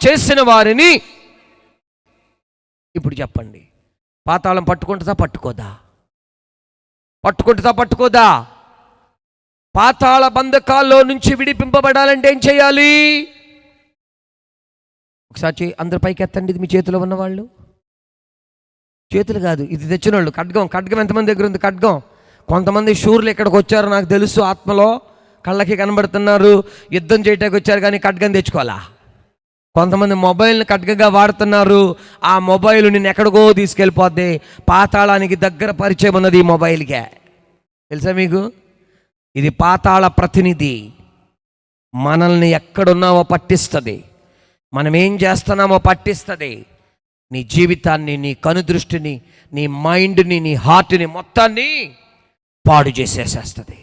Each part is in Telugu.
చేసిన వారిని ఇప్పుడు చెప్పండి, పాతాళం పట్టుకుంటుందా పట్టుకోదా? పట్టుకోదా? పాతాళ బంధకాల్లో నుంచి విడిపింపబడాలంటే ఏం చేయాలి? ఒకసారి అందరి పైకి ఎత్తండి. ఇది మీ చేతిలో ఉన్నవాళ్ళు, చేతులు కాదు, ఇది తెచ్చిన వాళ్ళు. ఖడ్గం ఎంతమంది దగ్గర ఉంది? ఖడ్గం. కొంతమంది శూర్లు ఇక్కడికి వచ్చారు, నాకు తెలుసు, ఆత్మలో కళ్ళకి కనబడుతున్నారు, యుద్ధం చేయడానికి వచ్చారు, కానీ ఖడ్గం తెచ్చుకోవాలా. కొంతమంది మొబైల్ని ఖడ్గంగా వాడుతున్నారు, ఆ మొబైల్ నిన్ను ఎక్కడికో తీసుకెళ్ళిపోద్ది. పాతాళానికి దగ్గర పరిచయం ఉన్నది ఈ మొబైల్కే, తెలుసా మీకు? ఇది పాతాళ ప్రతినిధి. మనల్ని ఎక్కడున్నామో పట్టిస్తుంది, మనం ఏం చేస్తున్నామో పట్టిస్తుంది. నీ జీవితాన్ని, నీ కనుదృష్టిని, నీ మైండ్ని, నీ హార్ట్ని మొత్తాన్ని పాడు చేసేసేస్తుంది.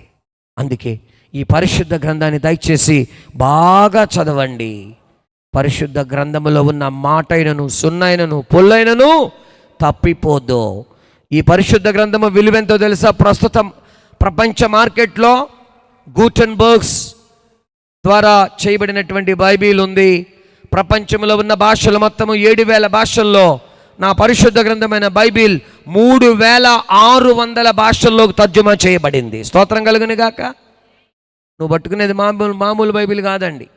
అందుకే ఈ పరిశుద్ధ గ్రంథాన్ని దయచేసి బాగా చదవండి. పరిశుద్ధ గ్రంథములో ఉన్న మాటైనను, సున్నైనను, పొల్లైనను తప్పిపోద్దు. ఈ పరిశుద్ధ గ్రంథము విలువెంతో తెలుసా? ప్రస్తుతం ప్రపంచ మార్కెట్లో గూటెన్బర్గ్స్ ద్వారా చేయబడినటువంటి బైబిల్ ఉంది. ప్రపంచంలో ఉన్న భాషలు మొత్తము 7,000 భాషల్లో నా పరిశుద్ధ గ్రంథమైన బైబిల్ 3,600 భాషల్లోకి తర్జుమా చేయబడింది. స్తోత్రం కలుగును గాక. నువ్వు పట్టుకునేది మామూలు బైబిల్ కాదండి.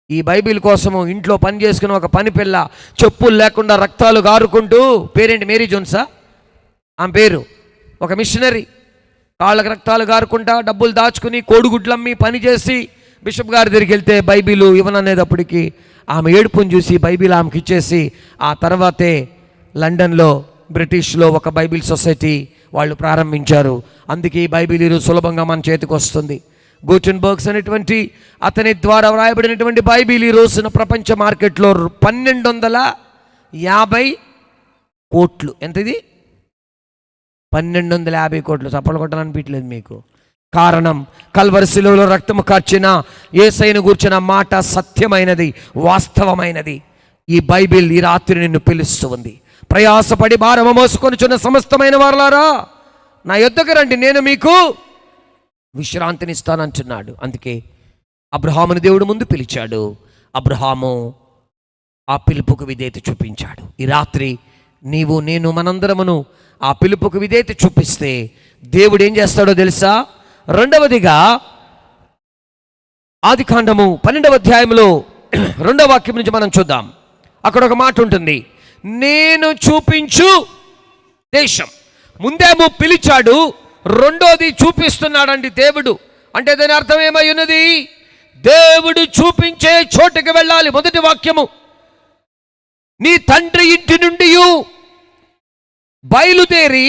ఈ బైబిల్ కోసము ఇంట్లో పని చేసుకుని ఒక పని పిల్ల చెప్పులు లేకుండా రక్తాలు గారుకుంటూ, పేరేంటి, మేరీ జోన్సా ఆమె పేరు, ఒక మిషనరీ, కాళ్ళకు రక్తాలు గారుకుంటా డబ్బులు దాచుకుని కోడిగుడ్లమ్మి పని చేసి బిషప్ గారి దగ్గరికి వెళ్తే బైబిల్ ఇవ్వననేటప్పటికీ ఆమె ఏడుపుని చూసి బైబిల్ ఆమెకి ఇచ్చేసి, ఆ తర్వాతే లండన్లో బ్రిటిష్లో ఒక బైబిల్ సొసైటీ వాళ్ళు ప్రారంభించారు. అందుకే ఈ బైబిల్ ఈరోజు సులభంగా మన చేతికి వస్తుంది. గూటెన్బర్గ్స్ అనేటువంటి అతని ద్వారా వ్రాయబడినటువంటి బైబిల్ ఈ రోజున ప్రపంచ మార్కెట్లో 1250 కోట్లు. ఎంత ఇది? 1250 కోట్లు. చప్పలు కొట్టాలనిపించలేదు మీకు? కారణం, కల్వరి శిలువలో రక్తము కార్చిన యేసయ్యను గూర్చిన మాట సత్యమైనది, వాస్తవమైనది. ఈ బైబిల్ ఈ రాత్రి నిన్ను పిలుస్తూ ఉంది. ప్రయాసపడి భారము మోసుకొనుచున్న సమస్తమైన వారలారా నా యొద్దకు రండి, నేను మీకు విశ్రాంతినిస్తానంటున్నాడు. అందుకే అబ్రహాముని దేవుడు ముందు పిలిచాడు. అబ్రహాము ఆ పిలుపుకు విధేయత చూపించాడు. ఈ రాత్రి నీవు, నేను, మనందరమును ఆ పిలుపుకు విధేయత చూపిస్తే దేవుడు ఏం చేస్తాడో తెలుసా? రెండవదిగా ఆదికాండము 12వ అధ్యాయంలో 2వ వాక్యం నుంచి మనం చూద్దాం. అక్కడ ఒక మాట ఉంటుంది, నేను చూపించు దేశం. ముందేమో పిలిచాడు, రెండోది చూపిస్తున్నాడండి దేవుడు. అంటే దాని అర్థం ఏమై ఉన్నది? దేవుడు చూపించే చోటుకి వెళ్ళాలి. మొదటి వాక్యము, నీ తండ్రి ఇంటి నుండి బయలుదేరి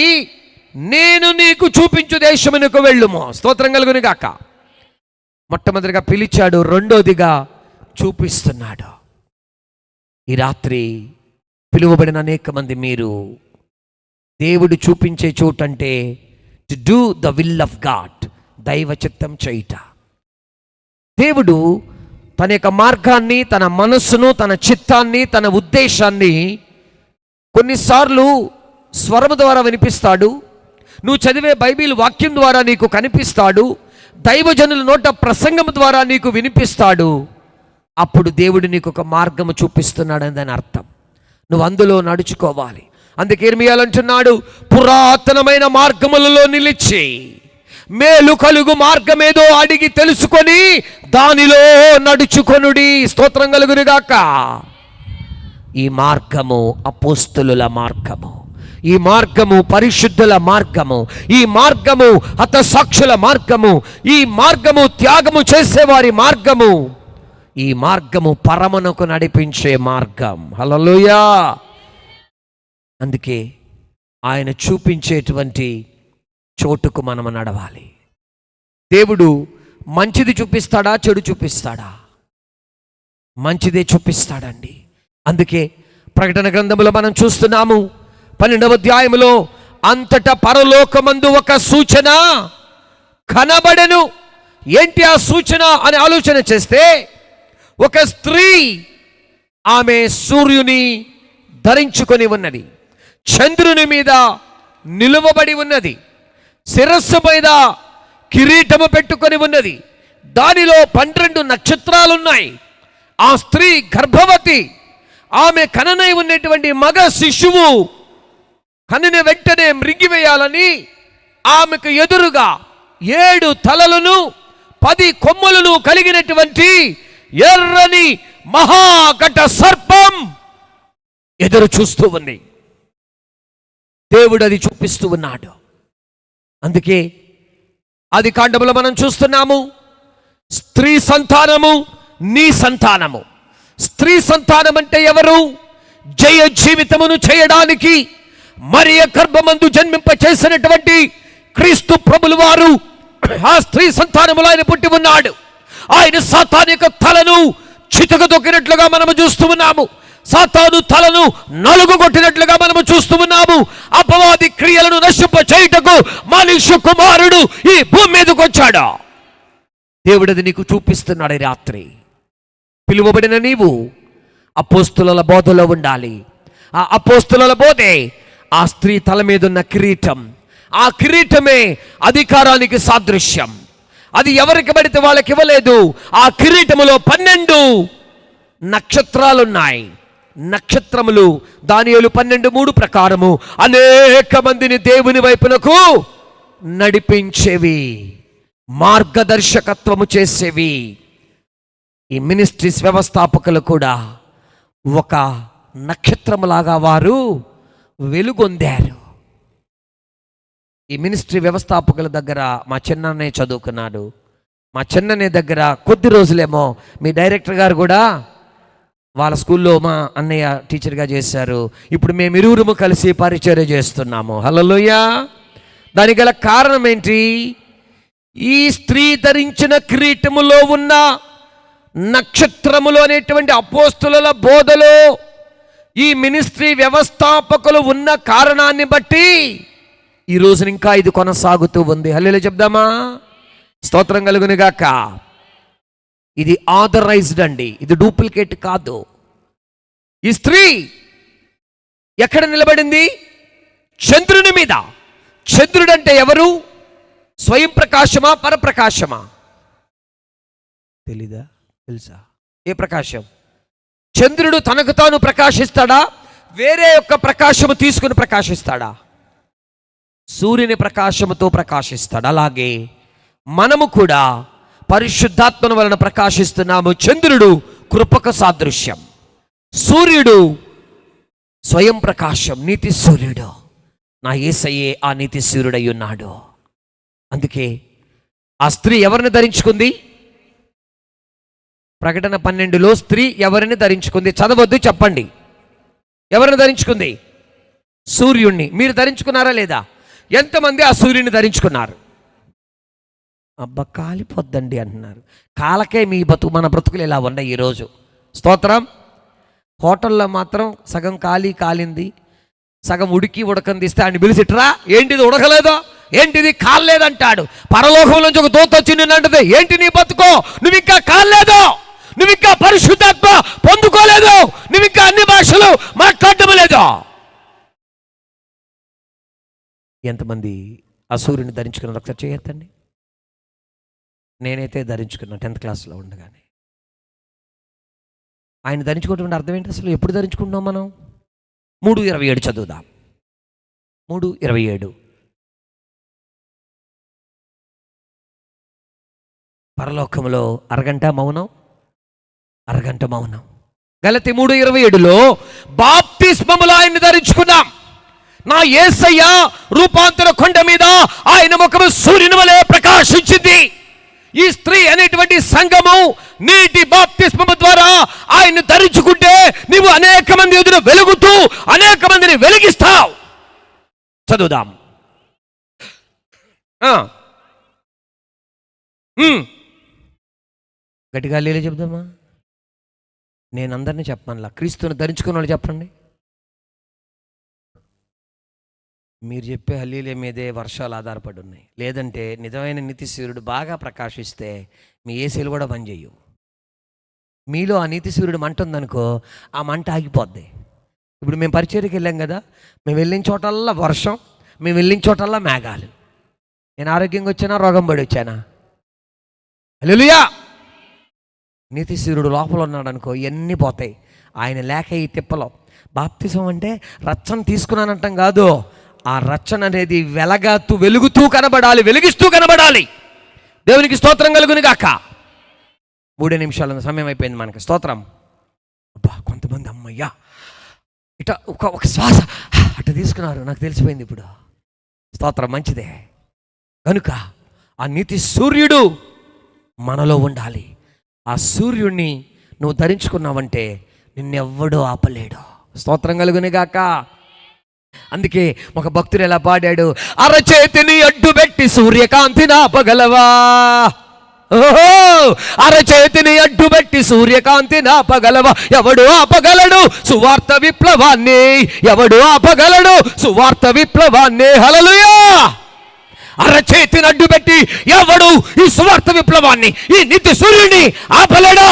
నేను నీకు చూపించు దేశమునకు వెళ్ళుము. స్తోత్రం కలుగును గాక. మొట్టమొదటిగా పిలిచాడు, రెండోదిగా చూపిస్తున్నాడు. ఈ రాత్రి పిలువబడిన అనేక మంది మీరు దేవుడు చూపించే చోటంటే to do the will of God, దైవ చిత్తం చేయుట. దేవుడు తన యొక్క మార్గాన్ని, తన మనస్సును, తన చిత్తాన్ని, తన ఉద్దేశాన్ని కొన్నిసార్లు స్వరము ద్వారా వినిపిస్తాడు. నువ్వు చదివే బైబిల్ వాక్యం ద్వారా నీకు కనిపిస్తాడు. దైవజనుల నోట ప్రసంగం ద్వారా నీకు వినిపిస్తాడు. అప్పుడు దేవుడు నీకు ఒక మార్గము చూపిస్తున్నాడని దాని అర్థం. నువ్వు అందులో నడుచుకోవాలి. అందుకే ఇర్మియా అంటున్నాడు, పురాతనమైన మార్గములలో నిలిచి మేలు కలుగు మార్గమేదో అడిగి తెలుసుకొని దానిలో నడుచుకొనుడి. స్తోత్రం కలుగునుగాక. ఈ మార్గము అపోస్తలుల మార్గము, ఈ మార్గము పరిశుద్ధుల మార్గము, ఈ మార్గము హతసాక్షుల మార్గము, ఈ మార్గము త్యాగము చేసేవారి మార్గము, ఈ మార్గము పరమునకు నడిపించే మార్గం. హల్లెలూయా. అందుకే ఆయన చూపించేటువంటి చోటుకు మనము నడవాలి. దేవుడు మంచిది చూపిస్తాడా, చెడు చూపిస్తాడా? మంచిదే చూపిస్తాడండి. అందుకే ప్రకటన గ్రంథములో మనం చూస్తున్నాము 12వ అధ్యాయములో, అంతటా పరలోకమందు ఒక సూచన కనబడెను. ఏంటి ఆ సూచన అని ఆలోచన చేస్తే, ఒక స్త్రీ, ఆమె సూర్యుని ధరించుకొని ఉన్నది, చంద్రుని మీద నిలువబడి ఉన్నది, శిరస్సు మీద కిరీటము పెట్టుకొని ఉన్నది, దానిలో 12 నక్షత్రాలున్నాయి. ఆ స్త్రీ గర్భవతి. ఆమె కననై ఉన్నటువంటి మగ శిశువు కనిన వెంటనే మృంగివేయాలని ఆమెకు ఎదురుగా 7 తలలను 10 కొమ్ములను కలిగినటువంటి ఎర్రని మహాఘట సర్పం ఎదురు చూస్తూ ఉంది. దేవుడు అది చూపిస్తూ ఉన్నాడు. అందుకే ఆది కాండములో మనం చూస్తున్నాము, స్త్రీ సంతానము నీ సంతానము. స్త్రీ సంతానం అంటే ఎవరు? జయ జీవితమును చేయడానికి మరియ గర్భమందు జన్మింప చేసినటువంటి క్రీస్తు ప్రభులు వారు ఆ స్త్రీ సంతానములో ఆయన పుట్టి ఉన్నాడు. ఆయన సాతాను యొక్క తలను చితక దొక్కినట్లుగా మనము చూస్తూ ఉన్నాము. సాతాను తలను నలుగుగొట్టినట్లుగా మనము చూస్తూ ఉన్నాము. అపవాది క్రియలను నశింప చేయుటకు మనుష్య కుమారుడు ఈ భూమి మీదకి వచ్చాడు. దేవుడు అది నీకు చూపిస్తున్నాడు. రాత్రి పిలువబడిన నీవు అపోస్తుల బోధలో ఉండాలి. ఆ అపోస్తుల బోధే ఆ స్త్రీ తల మీద ఉన్న కిరీటం. ఆ కిరీటమే అధికారానికి సాదృశ్యం. అది ఎవరికి పడితే వాళ్ళకి ఇవ్వలేదు. ఆ కిరీటములో 12 నక్షత్రాలున్నాయి. నక్షత్రములు దానియేలు 12:3 ప్రకారము అనేక మందిని దేవుని వైపునకు నడిపించేవి, మార్గదర్శకత్వము చేసేవి. ఈ మినిస్ట్రీస్ వ్యవస్థాపకులు కూడా ఒక నక్షత్రములాగా వారు వెలుగొందారు. ఈ మినిస్ట్రీ వ్యవస్థాపకుల దగ్గర మా చిన్ననే చదువుకున్నాడు. మా చిన్ననే దగ్గర కొద్ది రోజులేమో మీ డైరెక్టర్ గారు కూడా వాళ్ళ స్కూల్లో మా అన్నయ్య టీచర్గా చేశారు. ఇప్పుడు మేము ఇరువురుము కలిసి పరిచర్య చేస్తున్నాము. హల్లెలూయా. దానికి గల కారణం ఏంటి? ఈ స్త్రీ ధరించిన కిరీటములో ఉన్న నక్షత్రములు అనేటువంటి అపోస్తుల బోధలో ఈ మినిస్ట్రీ వ్యవస్థాపకులు ఉన్న కారణాన్ని బట్టి ఈ రోజున ఇంకా ఇది కొనసాగుతూ ఉంది. హల్లెలూయా చెప్దామా? స్తోత్రం కలుగును గాక. ఇది ఆథరైజ్డ్ అండి, ఇది డూప్లికేట్ కాదు. ఈ స్త్రీ ఎక్కడ నిలబడింది? చంద్రుని మీద. చంద్రుడు అంటే ఎవరు? స్వయం ప్రకాశమా, పరప్రకాశమా? తెలీదా? తెలుసా? ఏ ప్రకాశం? చంద్రుడు తనకు తాను ప్రకాశిస్తాడా? వేరే యొక్క ప్రకాశము తీసుకుని ప్రకాశిస్తాడా? సూర్యుని ప్రకాశముతో ప్రకాశిస్తాడు. అలాగే మనము కూడా పరిశుద్ధాత్మను వలన ప్రకాశిస్తున్నాము. చంద్రుడు కృపకు సాదృశ్యం, సూర్యుడు స్వయం ప్రకాశం, నీతి సూర్యుడు. నా యేసయ్యే ఆ నీతి సూర్యుడై ఉన్నాడు. అందుకే ఆ స్త్రీ ఎవరిని ధరించుకుంది? ప్రకటన 12లో స్త్రీ ఎవరిని ధరించుకుంది? చదవద్దు, చెప్పండి. ఎవరిని ధరించుకుంది? సూర్యుణ్ణి. మీరు ధరించుకున్నారా లేదా? ఎంతమంది ఆ సూర్యుని ధరించుకున్నారు? అబ్బా కాలిపోద్దండి అంటున్నారు. కాలకే మీ మన బ్రతుకులు ఇలా ఉన్నాయి ఈరోజు. స్తోత్రం. హోటల్లో మాత్రం సగం కాలింది, సగం ఉడకని తీస్తే ఆయన పిలిచిట్రా, ఏంటిది ఉడకలేదో, ఏంటిది కాలేదంటాడు. పరలోకంలో నుంచి ఒక దూత వచ్చి నిన్ను అంటది, ఏంటి నీ బతుకో, నువ్వు ఇంకా కాలేదో, నువ్వు ఇంకా పరిశుద్ధాత్మ పొందుకోలేదు, నువ్వు ఇంకా అన్ని భాషలు మాట్లాడటం లేదు. ఎంతమంది ఆ సూర్యుని ధరించుకున్నారు? ఒకసారి చేయొద్దండి. నేనైతే ధరించుకున్నాను 10th క్లాస్లో ఉండగానే. ఆయన ధరించుకోవటం అర్థం ఏంటి అసలు? ఎప్పుడు ధరించుకుంటున్నాం మనం? 3:27 చదువుదాం. 3:27. పరలోకంలో అరగంట మౌనం. గలతీ 3:27లో బాప్తిస్మములో ఆయన్ని ధరించుకున్నాం. నా యేసయ్య రూపాంతర కొండ మీద ఆయన ముఖము సూర్యుని వలె ప్రకాశించింది. ఈ స్త్రీ అనేటువంటి సంఘము నీటి బాప్తిస్మము ద్వారా ఆయన్ని ధరించుకుంటే నీవు అనేక మంది ఎదురు వెలుగుతూ అనేక మందిని వెలిగిస్తావు. చదువుదాం. గట్టిగా లేలే చెప్దామా? నేను అందరినీ చెప్పమనిలా, క్రీస్తుని ధరించుకున్న వాళ్ళు చెప్పండి. మీరు చెప్పే హల్లీలే మీదే వర్షాలు ఆధారపడి ఉన్నాయి. లేదంటే నిజమైన నీతి సూర్యుడు బాగా ప్రకాశిస్తే మీ ఏసీలు కూడా పనిచేయవు. మీలో ఆ నీతి సూర్యుడు మంట ఉందనుకో, ఆ మంట ఆగిపోద్ది. ఇప్పుడు మేము పరిచర్యకి వెళ్ళాం కదా, మేము వెళ్ళిన చోటల్లా వర్షం, మేము వెళ్ళిన చోటల్లా మేఘాలు. నేను ఆరోగ్యంగా వచ్చానా, రోగం పడి వచ్చానా? హల్లెలూయా. నీతిశూరుడు లోపల ఉన్నాడు అనుకో, ఇవన్నీ పోతాయి. ఆయన లేక ఈ తిప్పలో. బాప్తిజం అంటే రచ్చన తీసుకున్నానంటాం కాదు, ఆ రచ్చన అనేది వెలుగుతూ కనబడాలి, వెలిగిస్తూ కనబడాలి. దేవునికి స్తోత్రం కలుగును గాక. 3 నిమిషాల సమయం అయిపోయింది మనకి. స్తోత్రం. అబ్బా, కొంతమంది అమ్మయ్యా ఇట ఒక శ్వాస అట్ట తీసుకున్నారు, నాకు తెలిసిపోయింది ఇప్పుడు. స్తోత్రం, మంచిదే. కనుక ఆ నీతి సూర్యుడు మనలో ఉండాలి. ఆ సూర్యుడిని నువ్వు ధరించుకున్నావంటే నిన్నెవ్వడూ ఆపలేడు. స్తోత్రం కలుగును గాక. అందుకే ఒక భక్తుడు ఎలా పాడాడు, అరచేతిని అడ్డుపెట్టి సూర్యకాంతిని ఆపగలవా. ఓహో, అరచేతిని అడ్డుపెట్టి సూర్యకాంతిని ఆపగలవా. ఎవడు ఆపగలడు సువార్త విప్లవాన్ని, ఎవడు ఆపగలడు సువార్త విప్లవాన్ని. హల్లెలూయా. అరచేతిని అడ్డుపెట్టి ఎవడు ఈ సువార్త విప్లవాన్ని, ఈ నీతి సూర్యుడిని ఆపలేడు.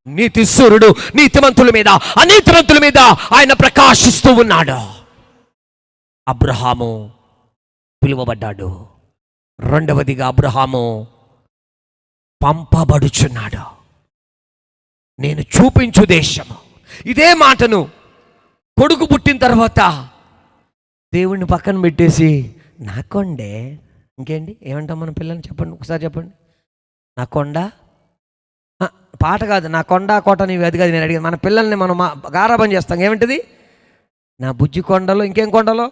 నీతి సూర్యుడు నీతిమంతుల మీద, అనీతిమంతుల మీద ఆయన ప్రకాశిస్తూ ఉన్నాడు. అబ్రహాము పిలువబడ్డాడు. రెండవదిగా అబ్రహాము పంపబడుచున్నాడు. నేను చూపించు దేశము. ఇదే మాటను కొడుకు పుట్టిన తర్వాత దేవుణ్ణి పక్కన పెట్టేసి నా కొండే, ఇంకేంటి ఏమంటాం మన పిల్లల్ని, చెప్పండి ఒకసారి చెప్పండి. నా కొండ పాట కాదు, నా కొండ కోట నీవు అది కాదు నేను అడిగాను. మన పిల్లల్ని మనం గారాబం చేస్తాం. ఏమిటిది? నా బుజ్జి కొండలు, ఇంకేం కొండలు,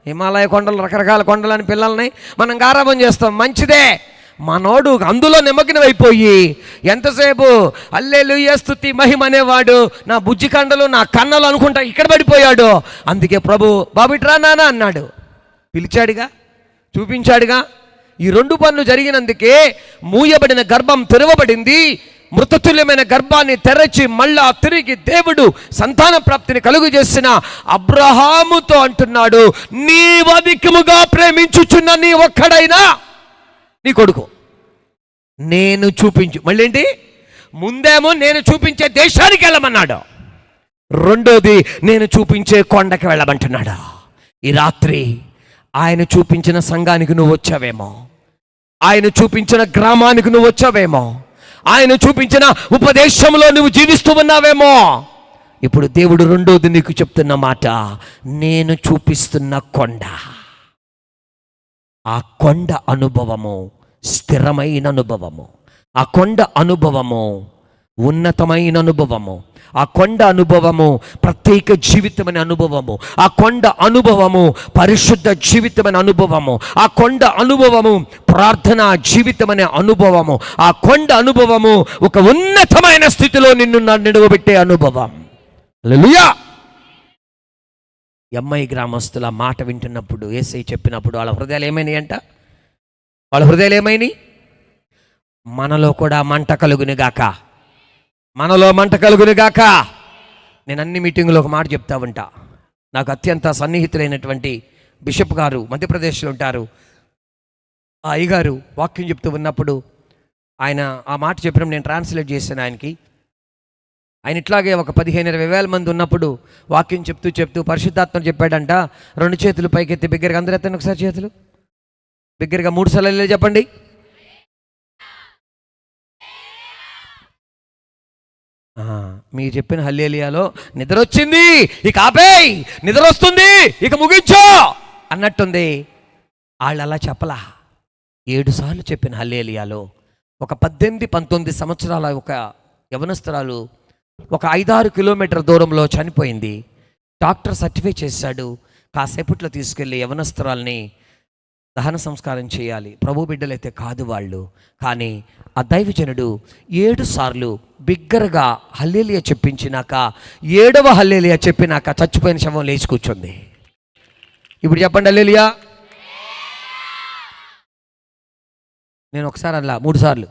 హిమాలయ కొండలు, రకరకాల కొండలు అని పిల్లల్ని మనం గారాబం చేస్తాం. మంచిదే. మనోడు అందులో నిమగ్నమైపోయి ఎంతసేపు హల్లెలూయా స్తుతి మహిమ అనేవాడు నా బుజ్జి కండలు నా కన్నలు అనుకుంటా ఇక్కడ పడిపోయాడు. అందుకే ప్రభు బాబిట్రా నాన్న అన్నాడు, పిలిచాడుగా, చూపించాడుగా. ఈ 2 పనులు జరిగినందుకే మూయబడిన గర్భం తెరవబడింది. మృతతుల్యమైన గర్భాన్ని తెరచి మళ్ళా తిరిగి దేవుడు సంతాన ప్రాప్తిని కలుగు చేసిన అబ్రహాముతో అంటున్నాడు, నీవధికముగా ప్రేమించుచున్న నీ ఒక్కడైనా నీ కొడుకు నేను చూపించు. మళ్ళీ ఏంటి? ముందేమో నేను చూపించే దేశానికి వెళ్ళమన్నాడు, రెండోది నేను చూపించే కొండకి వెళ్ళమంటున్నాడు. ఈ రాత్రి ఆయన చూపించిన సంఘానికి నువ్వు వచ్చావేమో, ఆయన చూపించిన గ్రామానికి నువ్వు వచ్చావేమో, ఆయన చూపించిన ఉపదేశంలో నువ్వు జీవిస్తూ ఉన్నావేమో. ఇప్పుడు దేవుడు రెండోది నీకు చెప్తున్న మాట, నేను చూపిస్తున్న కొండ. ఆ కొండ అనుభవము స్థిరమైన అనుభవము, ఆ కొండ అనుభవము ఉన్నతమైన అనుభవము, ఆ కొండ అనుభవము ప్రత్యేక జీవితమైన అనుభవము, ఆ కొండ అనుభవము పరిశుద్ధ జీవితమైన అనుభవము, ఆ కొండ అనుభవము ప్రార్థనా జీవితమనే అనుభవము, ఆ కొండ అనుభవము ఒక ఉన్నతమైన స్థితిలో నిన్ను నిలవబెట్టే అనుభవం. హల్లెలూయా. ఎమ్మాయి గ్రామస్తుల మాట వింటున్నప్పుడు, యేసయ్య చెప్పినప్పుడు వాళ్ళ హృదయాలు ఏమైనాయి అంట? వాళ్ళ హృదయాలు ఏమైనాయి? మనలో కూడా మంట కలుగును గాక, మనలో మంట కలుగును గాక. నేను అన్ని మీటింగులో ఒక మాట చెప్తా ఉంటా. నాకు అత్యంత సన్నిహితులైనటువంటి బిషప్ గారు మధ్యప్రదేశ్లో ఉంటారు. ఆ అయ్యగారు వాక్యం చెప్తూ ఉన్నప్పుడు ఆయన ఆ మాట చెప్పినప్పుడు నేను ట్రాన్స్లేట్ చేశాను ఆయనకి. ఆయన ఇట్లాగే ఒక 15-20 వేల మంది ఉన్నప్పుడు వాక్యం చెప్తూ పరిశుద్ధాత్మ చెప్పాడంట, 2 చేతులు పైకెత్తి బిగ్గరగా, అందరూ ఎత్తండి ఒకసారి చేతులు బిగ్గరగా 3 సార్లు చెప్పండి. మీరు చెప్పిన హల్లెలూయాలో నిద్ర వచ్చింది, ఇక ఆపేయ్, నిద్ర వస్తుంది, ఇక ముగించో అన్నట్టుంది. వాళ్ళు అలా చెప్పలా. 7 సార్లు చెప్పిన హల్లెలూయాలో ఒక 18-19 సంవత్సరాల ఒక యవనస్తురాలు ఒక 5-6 కిలోమీటర్ దూరంలో చనిపోయింది. డాక్టర్ సర్టిఫై చేశాడు, కాసేపట్లో తీసుకెళ్ళి యవనస్తురాల్ని దహన సంస్కారం చేయాలి. ప్రభు బిడ్డలైతే కాదు వాళ్ళు. కానీ ఆ దైవజనుడు 7 సార్లు బిగ్గరగా హల్లెలూయా చెప్పించినాక 7వ హల్లెలూయా చెప్పినాక చచ్చిపోయిన శవం లేచి కూర్చుంది. ఇప్పుడు చెప్పండి హల్లెలూయా. నేను ఒకసారి అలా 3 సార్లు.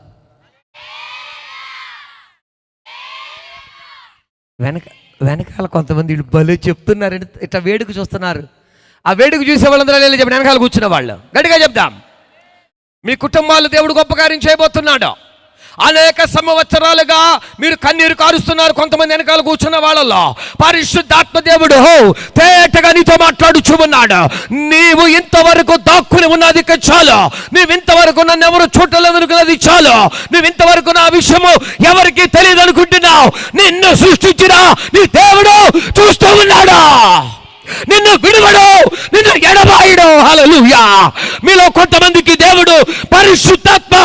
వెనకాల కొంతమంది భలే చెప్తున్నారు, ఇట్లా వేడుక చూస్తున్నారు. ఆ వేడుక చూసే వాళ్ళందరూ చెప్పండి, వెనకాల కూర్చున్న వాళ్ళు గట్టిగా చెప్దాం, మీ కుటుంబాలు దేవుడు గొప్ప కార్యం చేయబోతున్నాడు. అనేక సంవత్సరాలుగా మీరు కన్నీరు కారుస్తున్నారు. కొంతమంది వెనకాల కూర్చున్న వాళ్ళలో పరిశుద్ధాత్మ దేవుడు తేటగా నీతో మాట్లాడుచూ ఉన్నాడు. నీవు ఇంతవరకు దాక్కుని ఉన్నది చాలు, నువ్వు ఇంతవరకు నన్ను ఎవరు చూడలేదనుకున్నది చాలు, నువ్వు ఇంతవరకు నా విషయము ఎవరికి తెలియదు అనుకుంటున్నావు. నిన్ను సృష్టించిన నీ దేవుడు చూస్తూ ఉన్నాడు. నిన్ను విడువడు, నిన్ను ఎడబాయడు. హల్లెలూయా. మీలో కొంతమందికి దేవుడు పరిశుద్ధాత్మ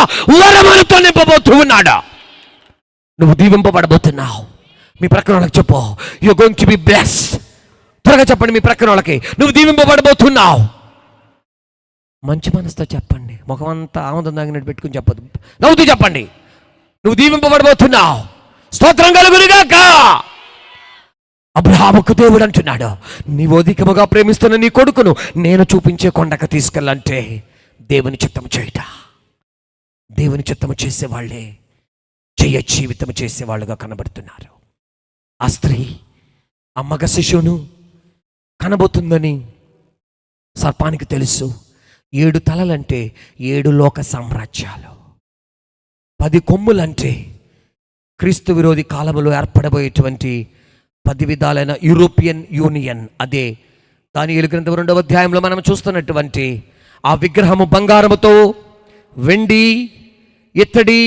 వరములతో నింపబోతూ ఉన్నాడు. నువ్వు దీవింపబడబోతున్నావు. మీ ప్రక్కన వాళ్ళకి చెప్పు, you are going to be blessed. త్వరగా చెప్పండి మీ ప్రక్కన వాళ్ళకి, నువ్వు దీవింపబడబోతున్నావు. మంచి మనసుతో చెప్పండి, ముఖమంతా ఆనందం తాగినట్టు పెట్టుకుని చెప్పదు, నవ్వుతూ చెప్పండి, నువ్వు దీవింపబడబోతున్నావు. స్తోత్రం కలుగునుగాక. అబ్రహాముకు దేవుడు అంటున్నాడు, నీవు అధికముగా ప్రేమిస్తున్న నీ కొడుకును నేను చూపించే కొండకు తీసుకెళ్ళంటే దేవుని చిత్తము చేయట. దేవుని చిత్తము చేసేవాళ్లే జయ జీవితం చేసేవాళ్ళుగా కనబడుతున్నారు. ఆ స్త్రీ ఆ మగ శిశువును కనబోతుందని సర్పానికి తెలుసు. 7 తలలంటే 7 లోక సామ్రాజ్యాలు, 10 కొమ్ములంటే క్రీస్తు విరోధి కాలంలో ఏర్పడబోయేటువంటి 10 విధాలైన యూరోపియన్ యూనియన్. అదే దానియేలు గ్రంథం 2వ అధ్యాయంలో మనం చూస్తున్నటువంటి ఆ విగ్రహము బంగారముతో, వెండి, ఇత్తడి,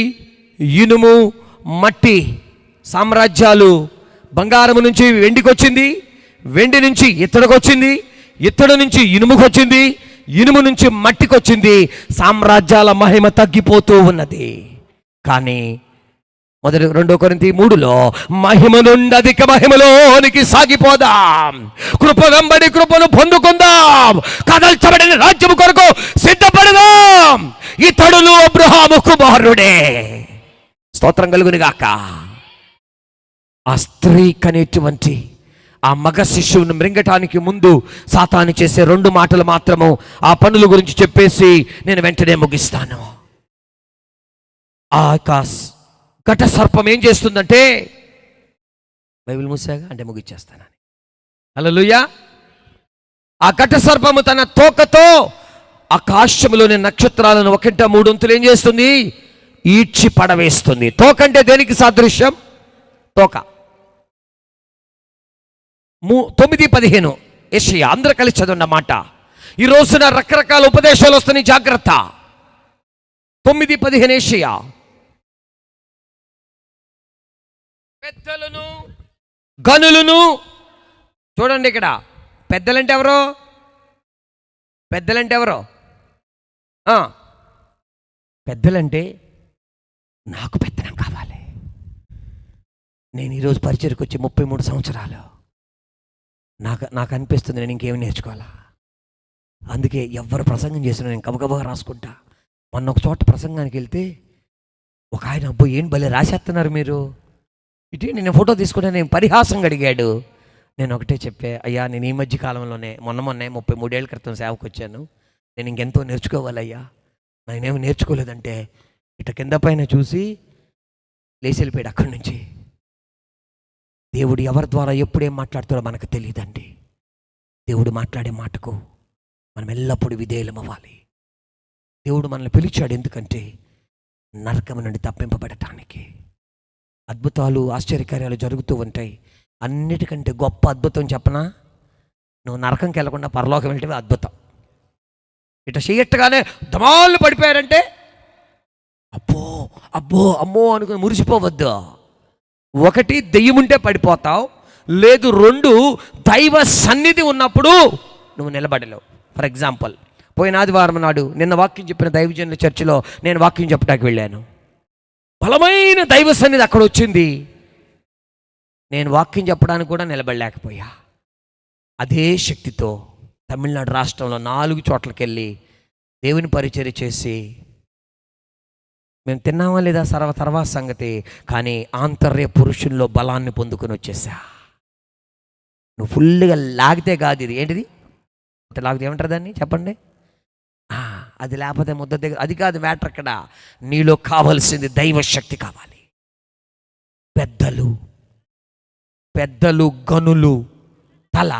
ఇనుము, మట్టి సామ్రాజ్యాలు. బంగారము నుంచి వెండికి వచ్చింది, వెండి నుంచి ఇత్తడికి వచ్చింది, ఇత్తడి నుంచి ఇనుముకి వచ్చింది, ఇనుము నుంచి మట్టికి వచ్చింది. సామ్రాజ్యాల మహిమ తగ్గిపోతూ ఉన్నది. కానీ 2 కొరింథీ 3లో మహిమ నుండి అధిక మహిమలోనికి సాగిపోదాం, కృప వెంబడి కృపను పొందుకుందాం, కదల్చబడిన రాజ్యము కొరకు సిద్ధపడదాం. ఇతడులు అబ్రహాము కుమారుడే. స్తోత్రం కలుగునుగాక. ఆ స్త్రీ కనేటువంటి ఆ మగ శిశువును మృంగటానికి ముందు సాతాను చేసే 2 మాటలు మాత్రము ఆ పనుల గురించి చెప్పేసి నేను వెంటనే ముగిస్తాను. ఆ ఘట సర్పం ఏం చేస్తుందంటే, బైబిల్ మూసాగా అంటే ముగిచ్చేస్తానని. హల్లెలూయా. ఆ ఘట సర్పము తన తోకతో ఆకాశంలోని నక్షత్రాలను 1/3 వంతులు ఏం చేస్తుంది? ఈడ్చి పడవేస్తుంది. తోక అంటే దేనికి సాదృశ్యం? తోక. 9:15 యెషయా. అందరూ కలిసి చదవండి మాట. ఈ రోజున రకరకాల ఉపదేశాలు వస్తున్నాయి, జాగ్రత్త. 9:15 యెషయా. పెద్దలను గనులను చూడండి. ఇక్కడ పెద్దలంటే ఎవరు? పెద్దలంటే ఎవరు? పెద్దలంటే నాకు పెత్తనం కావాలి. నేను ఈరోజు పరిచయకు వచ్చి 33 సంవత్సరాలు. నాకు అనిపిస్తుంది నేను ఇంకేమి నేర్చుకోవాలా. అందుకే ఎవరు ప్రసంగం చేసినా నేను గబగబా రాసుకుంటా. మొన్న ఒక చోట ప్రసంగానికి వెళ్తే ఒక ఆయన, అబ్బో ఏం భలే రాసేస్తున్నారు మీరు, ఇటు నేను ఫోటో తీసుకుంటే నేను పరిహాసంగా అడిగాడు. నేను ఒకటే చెప్పే, అయ్యా నేను ఈ మధ్య కాలంలోనే మొన్నే 33 ఏళ్ళ క్రితం సేవకు వచ్చాను, నేను ఇంకెంతో నేర్చుకోవాలయ్యా, నేనేమి నేర్చుకోలేదంటే ఇట కింద పైన చూసి లేచి వెళ్ళిపోయాడు అక్కడి నుంచి. దేవుడు ఎవరి ద్వారా ఎప్పుడేం మాట్లాడుతాడో మనకు తెలియదండి. దేవుడు మాట్లాడే మాటకు మనం ఎల్లప్పుడూ విధేయులం అవ్వాలి. దేవుడు మనల్ని పిలిచాడు ఎందుకంటే నరకం నుండి తప్పింపబడటానికి. అద్భుతాలు ఆశ్చర్యకార్యాలు జరుగుతూ ఉంటాయి. అన్నిటికంటే గొప్ప అద్భుతం చెప్పనా? నువ్వు నరకంకి వెళ్లకుండా పరలోకం వెళ్తే అద్భుతం. ఇట చేయట్టుగానే దమాలు పడిపోయారంటే అబ్బో అబ్బో అమ్మో అనుకుని మురిసిపోవద్దు. 1 దెయ్యం ఉంటే పడిపోతావు, లేదు 2 దైవ సన్నిధి ఉన్నప్పుడు నువ్వు నిలబడలేవు. ఫర్ ఎగ్జాంపుల్, పోయిన ఆదివారం నాడు నిన్న వాక్యం చెప్పిన దైవజనుల చర్చిలో నేను వాక్యం చెప్పడానికి వెళ్ళాను. బలమైన దైవ సన్నిధి అక్కడ వచ్చింది. నేను వాక్యం చెప్పడానికి కూడా నిలబడలేకపోయా. అదే శక్తితో తమిళనాడు రాష్ట్రంలో 4 చోట్లకి వెళ్ళి దేవుని పరిచర్య చేసి మేము తిన్నామా లేదా తర్వాత సంగతి, కానీ ఆంతర్య పురుషుల్లో బలాన్ని పొందుకొని వచ్చేసా. నువ్వు ఫుల్గా లాగితే కాదు, ఇది ఏంటిది లాగితే ఏమంటారు దాన్ని చెప్పండి, అది లేకపోతే ముద్ద దగ్గర, అది కాదు మ్యాటర్. అక్కడ నీలో కావలసింది దైవశక్తి కావాలి. పెద్దలు గనులు తల,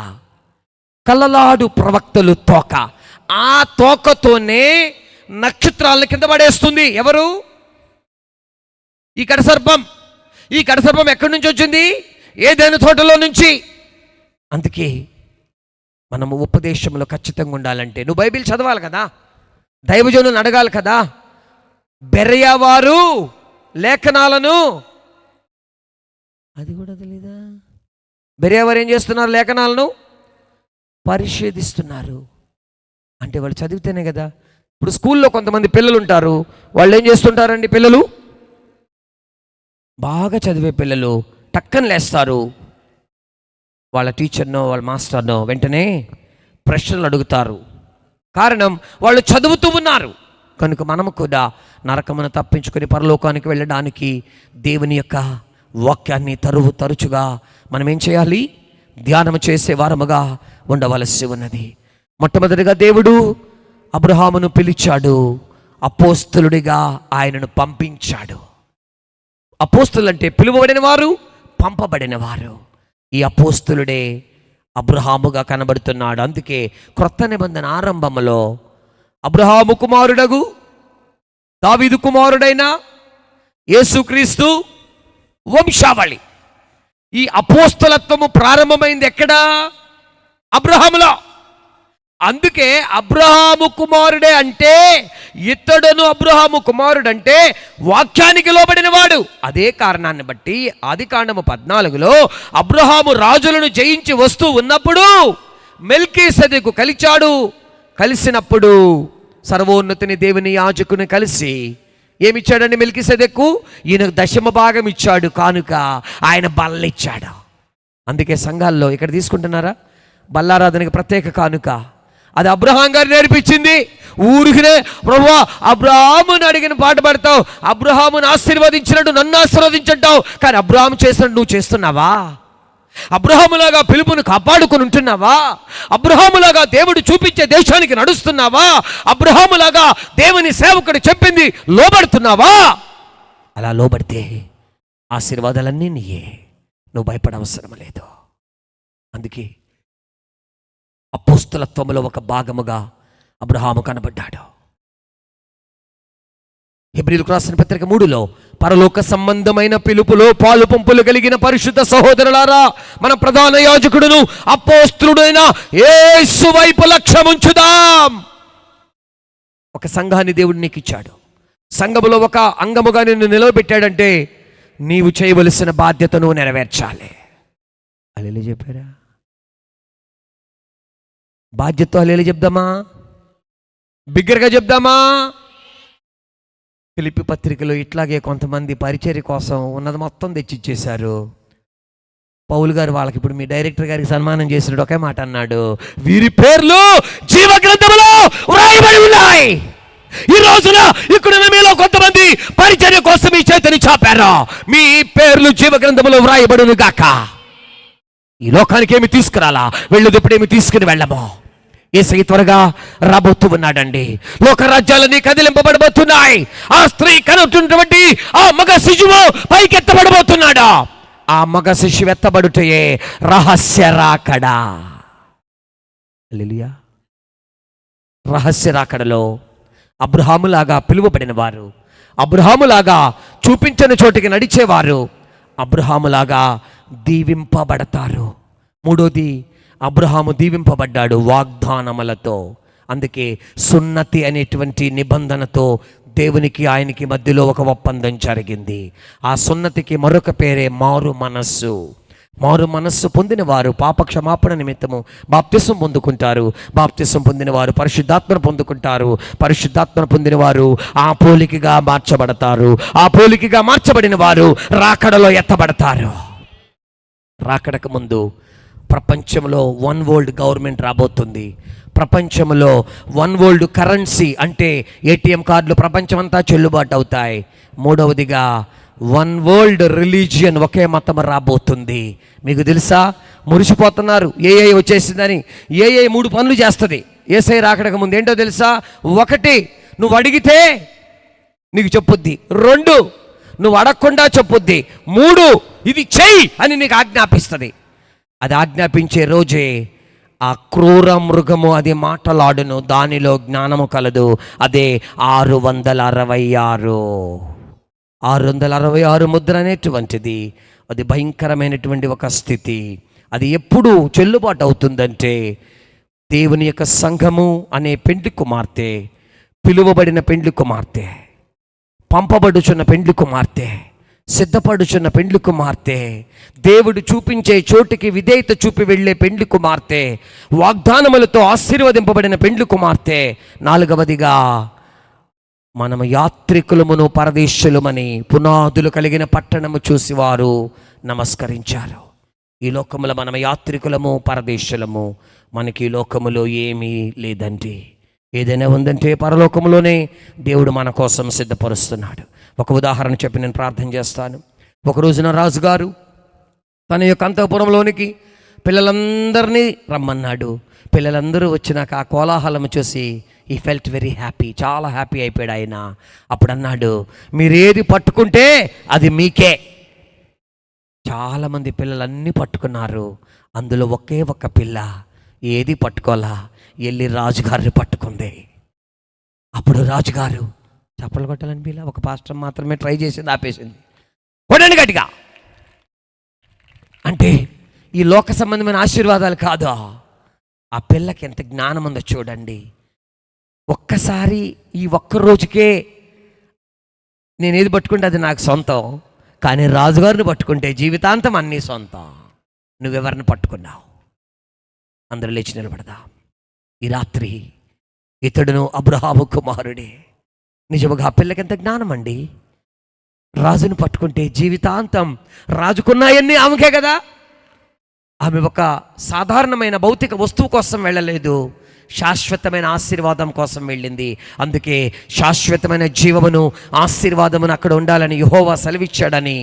కలలాడు ప్రవక్తలు తోక. ఆ తోకతోనే నక్షత్రాలను కింద పడేస్తుంది. ఎవరు? ఈ కడసర్పం ఎక్కడి నుంచి వచ్చింది? ఏదైనా తోటలో నుంచి. అందుకే మనము ఉపదేశంలో ఖచ్చితంగా ఉండాలంటే నువ్వు బైబిల్ చదవాలి కదా, దైవజనులను అడగాలి కదా. బెరయా వారు లేఖనాలను, అది కూడా తెలీదా? బెరయా వారు ఏం చేస్తున్నారు? లేఖనాలను పరిశోధిస్తున్నారు. అంటే వాళ్ళు చదివితేనే కదా. ఇప్పుడు స్కూల్లో కొంతమంది పిల్లలు ఉంటారు, వాళ్ళు ఏం చేస్తుంటారండి? పిల్లలు బాగా చదివే పిల్లలు టక్కన లేస్తారు, వాళ్ళ టీచర్నో వాళ్ళ మాస్టర్నో వెంటనే ప్రశ్నలు అడుగుతారు. కారణం వాళ్ళు చదువుతూ ఉన్నారు కనుక. మనము కూడా నరకమును తప్పించుకొని పరలోకానికి వెళ్ళడానికి దేవుని యొక్క వాక్యాన్ని తరచుగా మనం ఏం చేయాలి? ధ్యానం చేసే వారముగా ఉండవలసి ఉన్నది. మొట్టమొదటిగా దేవుడు అబ్రహామును పిలిచాడు, అపోస్తలుడిగా ఆయనను పంపించాడు. అపోస్తలు అంటే పిలువబడిన వారు, పంపబడిన వారు. ఈ అపోస్తలుడే అబ్రహాముగా కనబడుతున్నాడు. అందుకే క్రొత్త నిబంధన ఆరంభంలో అబ్రహాము కుమారుడగు దావీదు కుమారుడైన యేసుక్రీస్తు వంశావళి, ఈ అపోస్తలత్వము ప్రారంభమైంది ఎక్కడా? అబ్రహాములో. అందుకే అబ్రహాము కుమారుడే అంటే, ఇతడును అబ్రహాము కుమారుడంటే వాక్యానికి లోబడిన వాడు. అదే కారణాన్ని బట్టి ఆదికాండము 14లో అబ్రహాము రాజులను జయించి వస్తూ ఉన్నప్పుడు మెల్కీసెదెకు కలిసినప్పుడు సర్వోన్నతిని దేవుని యాజకుని కలిసి ఏమిచ్చాడండి? మెల్కీసెదెకు ఈయనకు దశమ భాగం ఇచ్చాడు కానుక, ఆయన బల్ల ఇచ్చాడు. అందుకే సంఘాల్లో ఇక్కడ తీసుకుంటున్నారా బల్లారాధనకి ప్రత్యేక కానుక? అది అబ్రహాం గారు నేర్పించింది. ఊరికినే ప్రభువా అబ్రహాముని అడిగిన పాట పాడతావు, అబ్రహాముని ఆశీర్వదించినట్టు నన్ను ఆశీర్వదించంటావు, కానీ అబ్రహాము చేసినట్టు నువ్వు చేస్తున్నావా? అబ్రహాములాగా పిలుపును కాపాడుకుని ఉంటున్నావా? అబ్రహాములాగా దేవుడు చూపించే దేశానికి నడుస్తున్నావా? అబ్రహాములాగా దేవుని సేవకుడు చెప్పింది లోబడుతున్నావా? అలా లోబడితే ఆశీర్వాదాలన్నీ నీయే, నువ్వు భయపడవసరం లేదు. అందుకే అపోస్తలత్వములో ఒక భాగముగా అబ్రహాము కనబడ్డాడు. హెబ్రీయులకు రాసిన పత్రిక 3లో పరలోక సంబంధమైన పిలుపులో పాలు పంపులు కలిగిన పరిశుద్ధ సహోదరులారా, మన ప్రధాన యాజకుడును అపోస్తలుడైన యేసు వైపు లక్ష్యముంచుదాం. ఒక సంఘాన్ని దేవుడు నీకు ఇచ్చాడు, సంఘములో ఒక అంగముగా నిన్ను నిలవబెట్టాడంటే నీవు చేయవలసిన బాధ్యతను నెరవేర్చాలి. అలా చెప్పారా? బాధ్యత అలా చెప్దామా? బిగ్గరగా చెప్దామా? ఫిలిప్పీ పత్రికలో ఇట్లాగే కొంతమంది పరిచర్య కోసం ఉన్నది మొత్తం తెచ్చిచ్చేశారు. పౌలు గారు వాళ్ళకి ఇప్పుడు మీ డైరెక్టర్ గారికి సన్మానం చేసినట్టు ఒకే మాట అన్నాడు, వీరి పేర్లు జీవ గ్రంథములో వ్రాయబడి ఉన్నాయి. ఈ రోజున ఇక్కడ మీలో కొంతమంది పరిచర్య కోసం ఈ చేతిని చాపారు, మీ పేర్లు జీవ గ్రంథములో వ్రాయబడును గాక. ఈ లోకానికి ఏమి తీసుకురాలా, వెళ్ళేటప్పుడు ఏమి తీసుకుని వెళ్ళము. యేసయ్య త్వరగా రాబోతూ ఉన్నాడండి. లోక రాజ్యాలన్నీ కదిలింపబడబోతున్నాయి. ఆ స్త్రీ కనుతున్నటువంటి ఆ మగ శిశువు పైకెత్తబడబోతున్నాడు. ఆ మగ శిశువు ఎత్తబడుటయే రహస్య రాకడా. హల్లెలూయా. రహస్య రాకడలో అబ్రహాములాగా పిలువబడిన వారు, అబ్రహాములాగా చూపించని చోటికి నడిచేవారు, అబ్రహాములాగా దీవింపబడతారు. మూడోది, అబ్రహాము దీవింపబడ్డాడు వాగ్దానములతో. అందుకే సున్నతి అనేటువంటి నిబంధనతో దేవునికి ఆయనకి మధ్యలో ఒక ఒప్పందం జరిగింది. ఆ సున్నతికి మరొక పేరే మారు మనస్సు. మారు మనస్సు పొందిన వారు పాపక్షమాపణ నిమిత్తము బాప్తిసం పొందుకుంటారు. బాప్తిసం పొందిన వారు పరిశుద్ధాత్మను పొందుకుంటారు. పరిశుద్ధాత్మను పొందిన వారు ఆ పోలికగా మార్చబడతారు. ఆ పోలికగా మార్చబడిన వారు రాకడలో ఎత్తబడతారు. రాకడకు ముందు ప్రపంచంలో వన్ వరల్డ్ గవర్నమెంట్ రాబోతుంది. ప్రపంచంలో వన్ వరల్డ్ కరెన్సీ అంటే ఏటీఎం కార్డులు ప్రపంచమంతా చెల్లుబాటు అవుతాయి. మూడవదిగా వన్ వరల్డ్ రిలీజియన్, ఒకే మతం రాబోతుంది. మీకు తెలుసా, మురిసిపోతున్నారు ఏఐ వచ్చేసిందని. ఏఐ 3 పనులు చేస్తుంది యేసయ్య రాకడకు ముందు. ఏంటో తెలుసా? 1, నువ్వు అడిగితే నీకు చెప్పుద్ది. 2, నువ్వు అడగకుండా చెప్పుద్ది. 3, ఇది చెయ్యి అని నీకు ఆజ్ఞాపిస్తుంది. అది ఆజ్ఞాపించే రోజే ఆ క్రూర మృగము అది మాటలాడును, దానిలో జ్ఞానము కలదు. అదే 666. 666 ముద్ర అనేటువంటిది అది భయంకరమైనటువంటి ఒక స్థితి. అది ఎప్పుడు చెల్లుబాటు అవుతుందంటే దేవుని యొక్క సంఘము అనే పెండ్లి కుమార్తె, పిలువబడిన పెండ్లి కుమార్తె, పంపబడుచున్న పెండ్లి కుమార్తె, సిద్ధపడుచున్న పెండ్లి కుమార్తె, దేవుడు చూపించే చోటికి విధేయత చూపి వెళ్ళే పెండ్లి కుమార్తె, వాగ్దానములతో ఆశీర్వదింపబడిన పెండ్లి కుమార్తె. 4వదిగా మనము యాత్రికులమును పరదేశులమని పునాదులు కలిగిన పట్టణము చూసి వారు నమస్కరించారు. ఈ లోకములో మనం యాత్రికులము, పరదేశులము. మనకి ఈ లోకములో ఏమీ లేదండి. ఏదైనా ఉందంటే పరలోకములోనే దేవుడు మన కోసం సిద్ధపరుస్తున్నాడు. ఒక ఉదాహరణ చెప్పి నేను ప్రార్థన చేస్తాను. ఒక రోజున రాజుగారు తన యొక్క అంతఃపురంలోనికి పిల్లలందరినీ రమ్మన్నాడు. పిల్లలందరూ వచ్చినాక ఆ కోలాహలం చూసి ఈ ఫెల్ట్ వెరీ హ్యాపీ, చాలా హ్యాపీ అయిపోయాడు ఆయన. అప్పుడు అన్నాడు, మీరేది పట్టుకుంటే అది మీకే. చాలామంది పిల్లలన్నీ పట్టుకున్నారు. అందులో ఒకే ఒక్క పిల్ల ఏది పట్టుకోలా, వెళ్ళి రాజుగారిని పట్టుకుంది. అప్పుడు రాజుగారు చప్పలు కొట్టాలని పిల్ల, ఒక పాస్టర్ మాత్రమే ట్రై చేసింది, ఆపేసింది. కొట్టండి గట్టిగా అంటే ఈ లోక సంబంధమైన ఆశీర్వాదాలు కాదు. ఆ పిల్లకి ఎంత జ్ఞానం ఉందో చూడండి. ఒక్కసారి ఈ ఒక్క రోజుకే నేను ఏది పట్టుకుంటే అది నాకు సొంతం, కానీ రాజుగారిని పట్టుకుంటే జీవితాంతం అన్నీ సొంతం. నువ్వెవరిని పట్టుకున్నావు? అందరూ లేచి నిలబడదా. ఈ రాత్రి ఇతడును అబ్రహాము కుమారుడే. నిజముగా ఆ పిల్లకి ఎంత జ్ఞానం అండి. రాజును పట్టుకుంటే జీవితాంతం, రాజుకున్నాయన్నీ ఆమెకే కదా. ఆమె ఒక సాధారణమైన భౌతిక వస్తువు కోసం వెళ్ళలేదు, శాశ్వతమైన ఆశీర్వాదం కోసం వెళ్ళింది. అందుకే శాశ్వతమైన జీవమును, ఆశీర్వాదమును అక్కడ ఉండాలని యెహోవా సెలవిచ్చాడని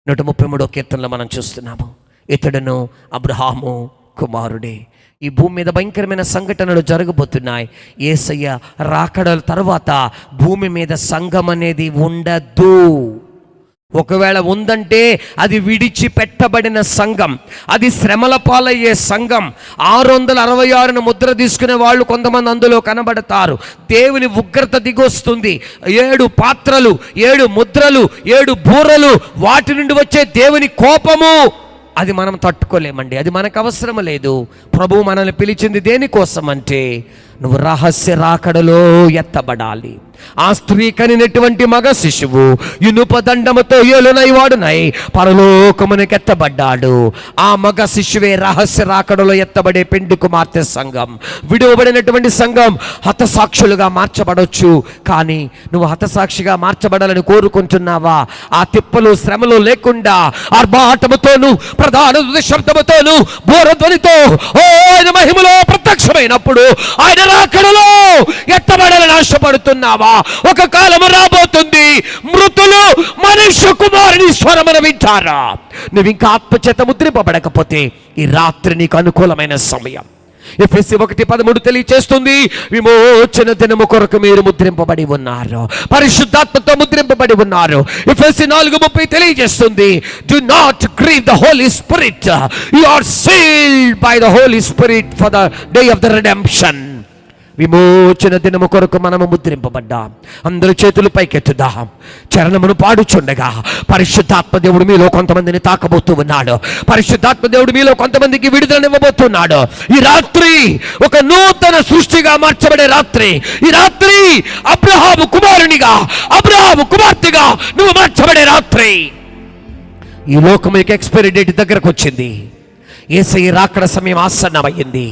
133వ కీర్తనలో మనం చూస్తున్నాము. ఇతడును అబ్రహాము కుమారుడే. ఈ భూమి మీద భయంకరమైన సంఘటనలు జరగబోతున్నాయి. యేసయ్య రాకడల తర్వాత భూమి మీద సంఘం అనేది ఉండదు. ఒకవేళ ఉందంటే అది విడిచిపెట్టబడిన సంఘం, అది శ్రమల పాలయ్యే సంఘం. 666 ముద్ర తీసుకునే వాళ్ళు కొంతమంది అందులో కనబడతారు. దేవుని ఉగ్రత దిగొస్తుంది. 7 పాత్రలు, 7 ముద్రలు, 7 బూరలు, వాటి నుండి వచ్చే దేవుని కోపము, అది మనం తట్టుకోలేమండి. అది మనకు అవసరం లేదు. ప్రభువు మనల్ని పిలిచింది దేనికోసం అంటే నువ్వు రహస్య రాకడలో ఎత్తబడాలి. ఆ స్త్రీ కనినటువంటి మగ శిశువు ఇనుప దండముతో ఏలునై వాడునై పరలోకమునికి ఎత్తబడ్డాడు. ఆ మగ శిశువే రహస్య రాకడలో ఎత్తబడే పెండ్లి కుమార్తె సంఘం. విడువబడినటువంటి సంఘం హతసాక్షులుగా మార్చబడవచ్చు. కానీ నువ్వు హతసాక్షిగా మార్చబడాలని కోరుకుంటున్నావా? ఆ తిప్పలు శ్రమలు లేకుండా ఆర్భాటముతోను, ప్రధాన శబ్దముతోను, బోరధ్వనితో ఆయన మహిమలో ప్రత్యక్షమైనప్పుడు ఆయన రాకడలో ఎత్తబడాలని ఆశపడుతున్నావా? ఒక కాలము రాబోతుంది, మృతులు మనుష్య కుమారుని స్వరమును వింటారా? నువ్వు ఇంకా ఆత్మచేత ముద్రింపబడకపోతే ఈ రాత్రి నీకు అనుకూలమైన సమయం. ఎఫెసీ 1:13 తెలియచేస్తుంది, విమోచన దినము కొరకు మీరు ముద్రింపబడి ఉన్నారు, పరిశుద్ధాత్మతో ముద్రింపబడి ఉన్నారు. ఎఫెసీ 4:30 తెలియజేస్తుంది, do not grieve the Holy Spirit, you are sealed by the Holy Spirit for the day of the redemption. విమోచన దినము కొరకు మనము ముద్రింపబడ్డాం. అందరూ చేతులు పైకెత్తుదాం. చరణమును పాడుచుండగా పరిశుద్ధాత్మ దేవుడు మీలో కొంతమందిని తాకబోతూ ఉన్నాడు. పరిశుద్ధాత్మ దేవుడు మీలో కొంతమందికి విడుదలనివ్వబోతున్నాడు. ఈ రాత్రి ఒక నూతన సృష్టిగా మార్చబడే రాత్రి. ఈ రాత్రి అబ్రహాము కుమారునిగా, అబ్రహాము కుమార్తెగా నువ్వు మార్చబడే రాత్రి. ఈ లోకం యొక్క ఎక్స్పైరీ డేట్ దగ్గరకు వచ్చింది. యేసయ్య రాకడ సమయం ఆసన్నమైంది.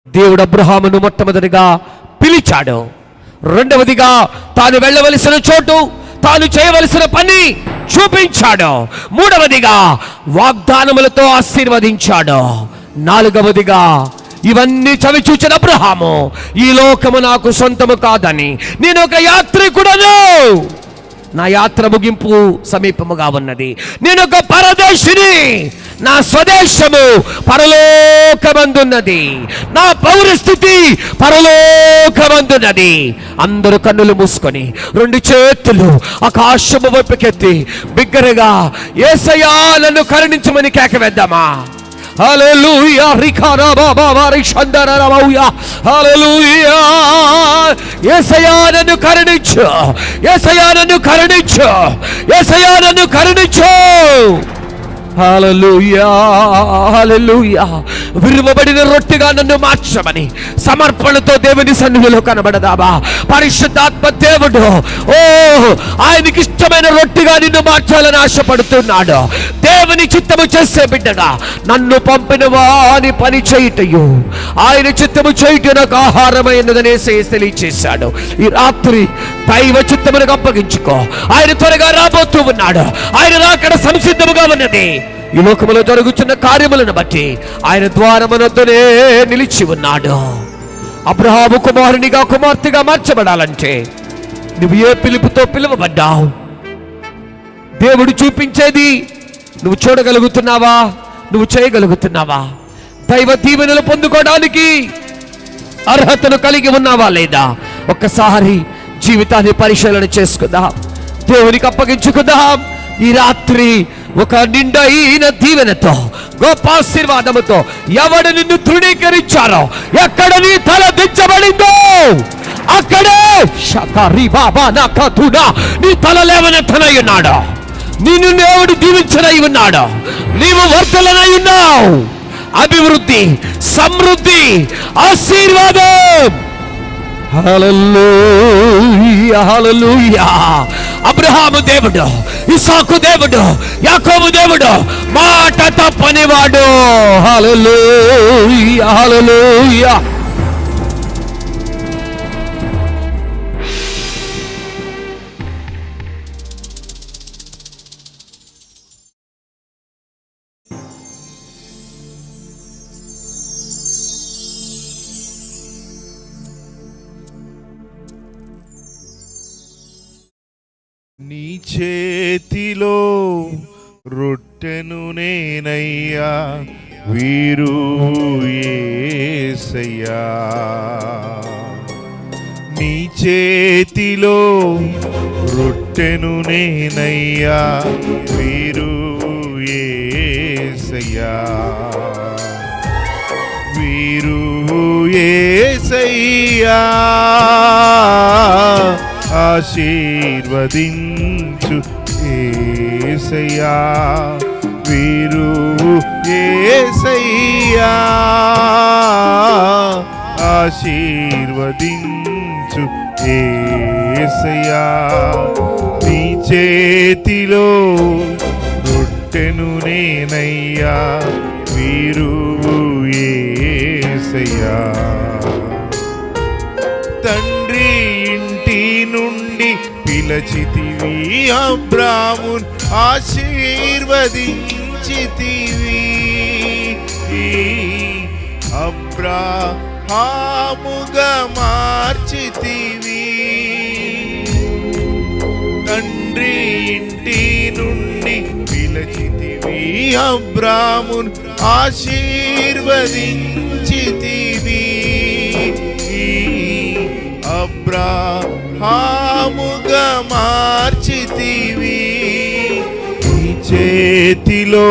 దేవుడు అబ్రహామును మొట్టమొదటిగా పిలిచాడు. రెండవదిగా తాను వెళ్ళవలసిన చోటు, తాను చేయవలసిన పని చూపించాడు. మూడవదిగా వాగ్దానములతో ఆశీర్వదించాడు. నాలుగవదిగా ఇవన్నీ చవి చూచిన అబ్రహాము ఈ లోకము నాకు సొంతము కాదని, నేను ఒక యాత్రికుడను, నా యాత్ర ముగింపు సమీపముగా ఉన్నది, నేను ఒక పరదేశిని, నా స్వదేశము పరలోకమందున్నది, నా పౌరస్థితి పరలోకమందున్నది. అందరూ కన్నులు మూసుకొని 2 చేతులు ఆకాశము వైపుకెత్తి బిగ్గరగా యేసయ్యా నన్ను కరుణించమని కేక వేద్దామా? హల్లెలూయా రిఖానా బాబా రిషందరరమౌయా హల్లెలూయా. యేసయ్యా నన్ను కరుణించు, యేసయ్యా నన్ను కరుణించు, యేసయ్యా నన్ను కరుణించు. హల్లెలూయా హల్లెలూయా. విరువబడిన రొట్టెగా నన్ను మార్చమని సమర్పణతో దేవుని సన్నిధిలో కనబడదామా? పరిశుద్ధాత్మ దేవుడు ఆయనకి ఇష్టమైన రొట్టెగా నిన్ను మార్చాలని ఆశపడుతున్నాడు. దేవుని చిత్తము చేసే బిడ్డగా నన్ను పంపిన వాని పని చేయుటయు ఆయన చిత్తము చేయుట నాకు ఆహారమైనదనే తెలియచేశాడు. ఈ రాత్రి దైవ చిత్తమును అప్పగించుకో. ఆయన త్వరగా రాబోతూ ఉన్నాడు. ఆయన రాకడ సంసిద్ధముగా ఉన్నది. ఈ లోకములో జరుగుతున్న కార్యములను బట్టి ఆయన ద్వారమునొద్దనే నిలిచి ఉన్నాడు. అబ్రహాము కుమారునిగా కుమార్తెగా మార్చబడాలంటే నువ్వు ఏ పిలుపుతో పిలువబడ్డావు? దేవుడు చూపించేది నువ్వు చూడగలుగుతున్నావా? నువ్వు చేయగలుగుతున్నావా? దైవ దీవెనలు పొందుకోవడానికి అర్హతను కలిగి ఉన్నావా లేదా? ఒక్కసారి జీవితాన్ని పరిశీలన చేసుకుందాం, దేవునికి అప్పగించుకుందాం. ఈ రాత్రి ఒక నిండైన దీవెనతో, గొప్ప ఆశీర్వాదముతో ఎవడు నిన్ను తృణీకరించారో, ఎక్కడ నీ తల దించబడిందో అక్కడే నీ తల లేవనెత్తనై ఉన్నాడు. నిన్ను దేవుడు దీవించనై ఉన్నాడు. నీవు వర్ధలనై ఉన్నావు. అభివృద్ధి, సమృద్ధి, ఆశీర్వాదం. హల్లెలూయా హల్లెలూయా. అబ్రహాము దేవుడు, ఇస్సాకు దేవుడు, యాకోబు దేవుడు, మాట తప్పనివాడు. హల్లెలూయా హల్లెలూయా. నీ చేతిలో రొట్టెను నేనయ్యా, వీరు యేసయ్యా. నీ చేతిలో రొట్టెను నేనయ్యా, వీరు యేసయ్యా. వీరు యేసయ్యా. ఆశీర్వదించు యేసయ్యా. వీరు యేసయ్యా. ఆశీర్వదించు యేసయ్యా. నీ చేతిలో రొట్టెను నేనయ్యా, వీరు యేసయ్యా. తండ్రి ఇంటి నుండి పిలచితివి, అబ్రామున్ ఆశీర్వదించితివి. అబ్రాహాముగా మార్చితివి. తండ్రి ఇంటి నుండి పిలచితివి, అబ్రామున్ ఆశీర్వదించితివి. అబ్రాహాముగా మార్చితివి. నీ చేతిలో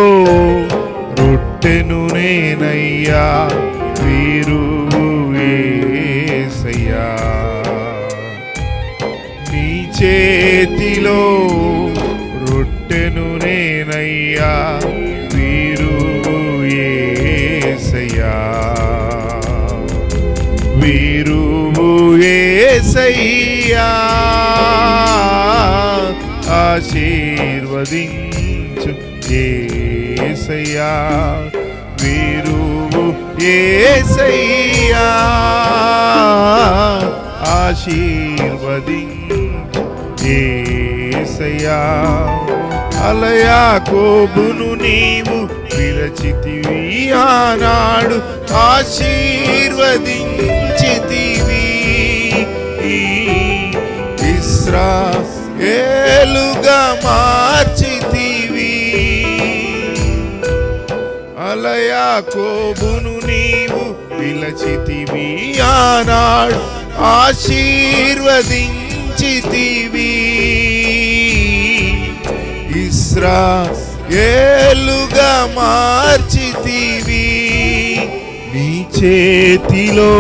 రొట్టెను నేనయ్యా, వీరు యేసయ్యా. నీ చేతిలో రొట్టెను నేనయ్యా, వీరు యేసయ్యా. వీరు యేసయ్యా. ఆశీర్వదించు యేసయ్యా. వీరు యేసయ్యా. ఆశీర్వదించు యేసయ్యా. అలయాకోబును నీవు విరచితివి, ఆనాడు ఆశీర్వదించితివి. ఇశ్రాయేలుగా మార్చితివి. అలయాకోబును నీవు పిలచితివి, ఆనాడు ఆశీర్వదించితివి. ఇశ్రాయేలుగా వెలుగా మార్చితివి. నీ చేతిలో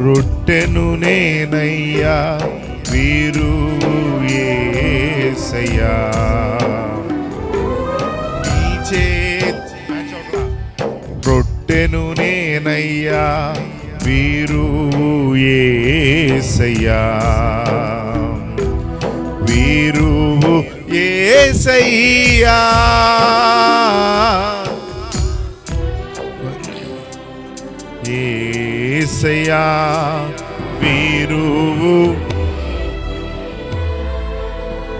రొట్టెను నేనయ్యా, వీరు యేసయ్యా. నీ రొట్టెను నేనయ్యా, వీరు యేసయ్యా. వీరు యేసయ్యా. యేసయ్యా వీరు.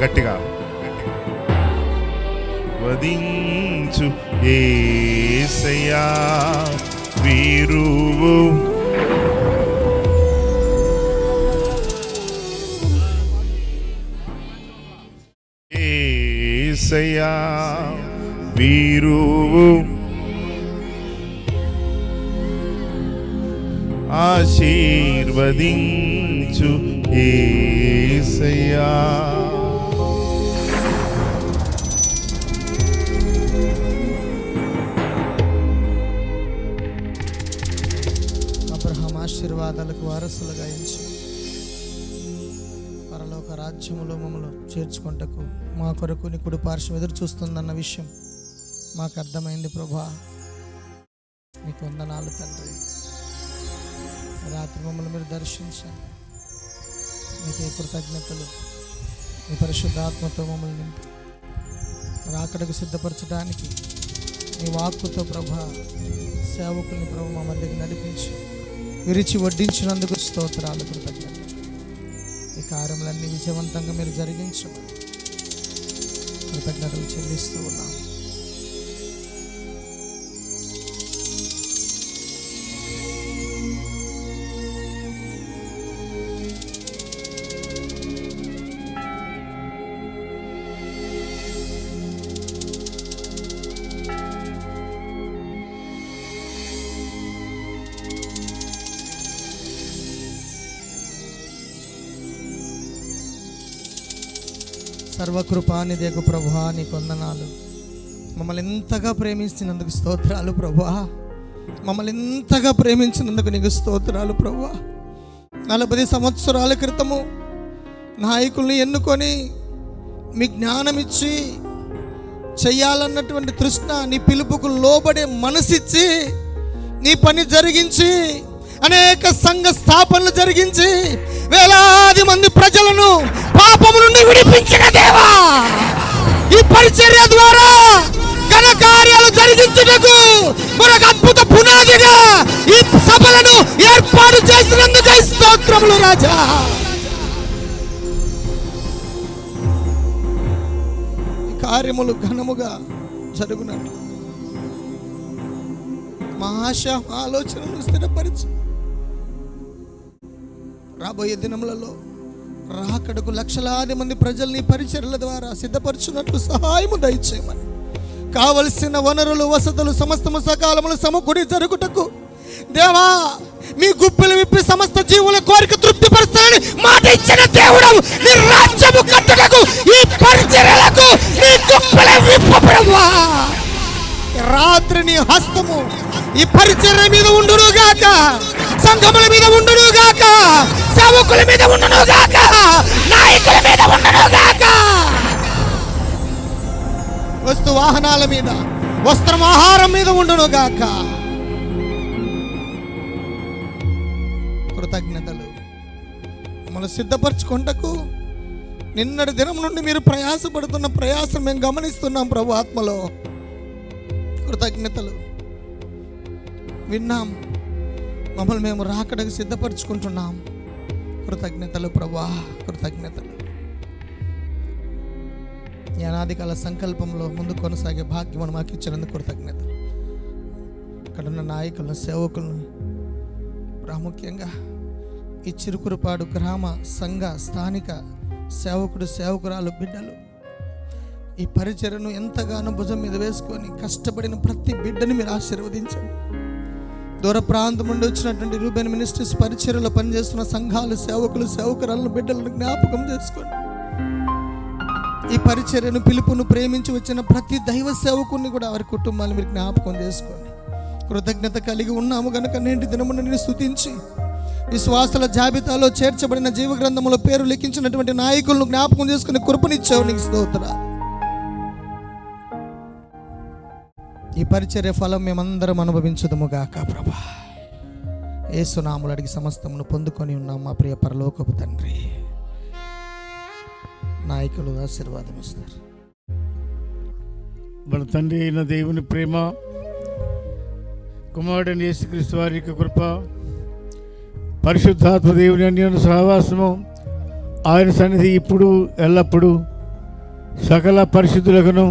గట్టిగా వదించు యేసయ్యా వీరు. యేసయ్యా వీరు. ఆశీర్వదించు యేసయ్యా. అబ్రహాం ఆశీర్వాదాలకు వారసులుగా ఎంచి పరలోక రాజ్యములో మమ్మల్ని చేర్చుకుంటకు మా కొరకు నీ కుడి పార్శ్వం ఎదురు చూస్తుందన్న విషయం మాకు అర్థమైంది ప్రభా. నీకు వందనాలు తండ్రి. రాత్రి మమ్మల్ని మీరు దర్శించారు. నీకే కృతజ్ఞతలు. నీ పరిశుద్ధాత్మతో మమ్మల్ని నింపి రాకడకు సిద్ధపరచడానికి నీ వాక్కుతో ప్రభా సేవకుల్ని ప్రభు మా మధ్యకి నడిపించి విరిచి వడ్డించినందుకు స్తోత్రాలు, కృతజ్ఞతలు. ఈ కార్యములన్నీ విజయవంతంగా మీరు జరిగించమని కృతజ్ఞతలు చెల్లిస్తూ ఉన్నాం. సర్వకృపానిదేకు ప్రభువా, నీకు వందనాలు. మమ్మల్ని ఎంతగా ప్రేమించినందుకు స్తోత్రాలు ప్రభువా. మమ్మల్ని ఎంతగా ప్రేమించినందుకు నీకు స్తోత్రాలు ప్రభువా. 40 సంవత్సరాల క్రితము నాయకుల్ని ఎన్నుకొని మీ జ్ఞానం ఇచ్చి చెయ్యాలన్నటువంటి తృష్ణ, నీ పిలుపుకు లోబడే మనసిచ్చి నీ పని జరిగించి అనేక సంఘ స్థాపనలు జరిగించి వేలాది మంది ప్రజలను పాపము నుండి విడిపించిన దేవా, ఈ పరిచర్య ద్వారా ఘన కార్యాలు జరిగించుటకు మరొక అద్భుత పునాదిగా ఈ సభలను ఏర్పాటు చేసినందుకు స్తోత్రములు రాజా. ఈ కార్యములు ఘనముగా జరుగునట్లు మా ఆశ ఆలోచనలు స్థిరపరిచి రాబోయే దినములలో రాకడకు లక్షలాది మంది ప్రజల్ని పరిచర్యల ద్వారా సిద్ధపరచున్నట్లు సహాయము దయచేయమని, కావలసిన వనరులు వసతులు సమస్తము సకాలములు సమకూడి జరుగుటకు దేవా మీ గుప్పిలు విప్పి సమస్త జీవుల కోరిక తృప్తిపరుస్తానని మాట ఇచ్చిన దేవుడు, నీ రాజ్యము కట్టుటకు ఈ పరిచర్యలకు నీ గుప్పిలు విప్పు ప్రభువా. రాత్రి నీ హస్తము ఈ పరిచర్య మీద ఉండును గాక, సంఘముల మీద ఉండును గాక, సేవకుల మీద ఉండును గాక, నాయకుల మీద ఉండును గాక. వస్తు వాహనాల మీద, వస్త్రం ఆహారం మీద ఉండును గాక. కృతజ్ఞతలు. మనం సిద్ధపరచుకుంటకు నిన్నటి దినం నుండి మీరు ప్రయాసపడుతున్న ప్రయాసం మేము గమనిస్తున్నాం ప్రభు ఆత్మలో. కృతజ్ఞతలు. విన్నాం, మమ్మల్ని మేము రాకడకు సిద్ధపరచుకుంటున్నాం. కృతజ్ఞతలు ప్రభా, కృతజ్ఞతలు. అనాది కాల సంకల్పంలో ముందు కొనసాగే భాగ్యం మాకు ఇచ్చినందుకు కృతజ్ఞతలు. ఇక్కడ ఉన్న నాయకులను, సేవకులను, ప్రాముఖ్యంగా ఈ చిరుకురుపాడు గ్రామ సంఘ స్థానిక సేవకుడు సేవకురాలు బిడ్డలు ఈ పరిచర్యను ఎంతగానో భుజం మీద వేసుకొని కష్టపడిన ప్రతి బిడ్డని మీరు ఆశీర్వదించండి. దూర ప్రాంతం నుండి వచ్చినటువంటి రూబెన్ మినిస్ట్రీస్ పరిచర్యలో పనిచేస్తున్న సంఘాలు, సేవకులు, సేవకురాలను, బిడ్డలను జ్ఞాపకం చేసుకోండి. ఈ పరిచర్యను పిలుపును ప్రేమించి వచ్చిన ప్రతి దైవ సేవకుని కూడా వారి కుటుంబాన్ని మీరు జ్ఞాపకం చేసుకోండి. కృతజ్ఞత కలిగి ఉన్నాము కనుక నేటి దినమున నిన్ను స్తుతించి విశ్వాసుల జాబితాలో చేర్చబడిన జీవ గ్రంథంలో పేరు లిఖించినటువంటి నాయకులను జ్ఞాపకం చేసుకుని కృపనిచ్చావు, నీకు స్తోత్రాలు. ఈ పరిచర్య ఫలం మేమందరం అనుభవించుదము గాక ప్రభా. యేసునామములో అడిగి సమస్తమును పొందుకొని ఉన్నాం మా ప్రియ పరలోకపు తండ్రి. నాయకులు ఆశీర్వాదం ఇస్తారు. మన తండ్రి అయిన దేవుని ప్రేమ, కుమారుడైన యేసుక్రీస్తు వారి యొక్క కృప, పరిశుద్ధాత్మ దేవుని అన్యోన్య సహవాసము, ఆయన సన్నిధి ఇప్పుడు ఎల్లప్పుడూ సకల పరిశుద్ధులకును,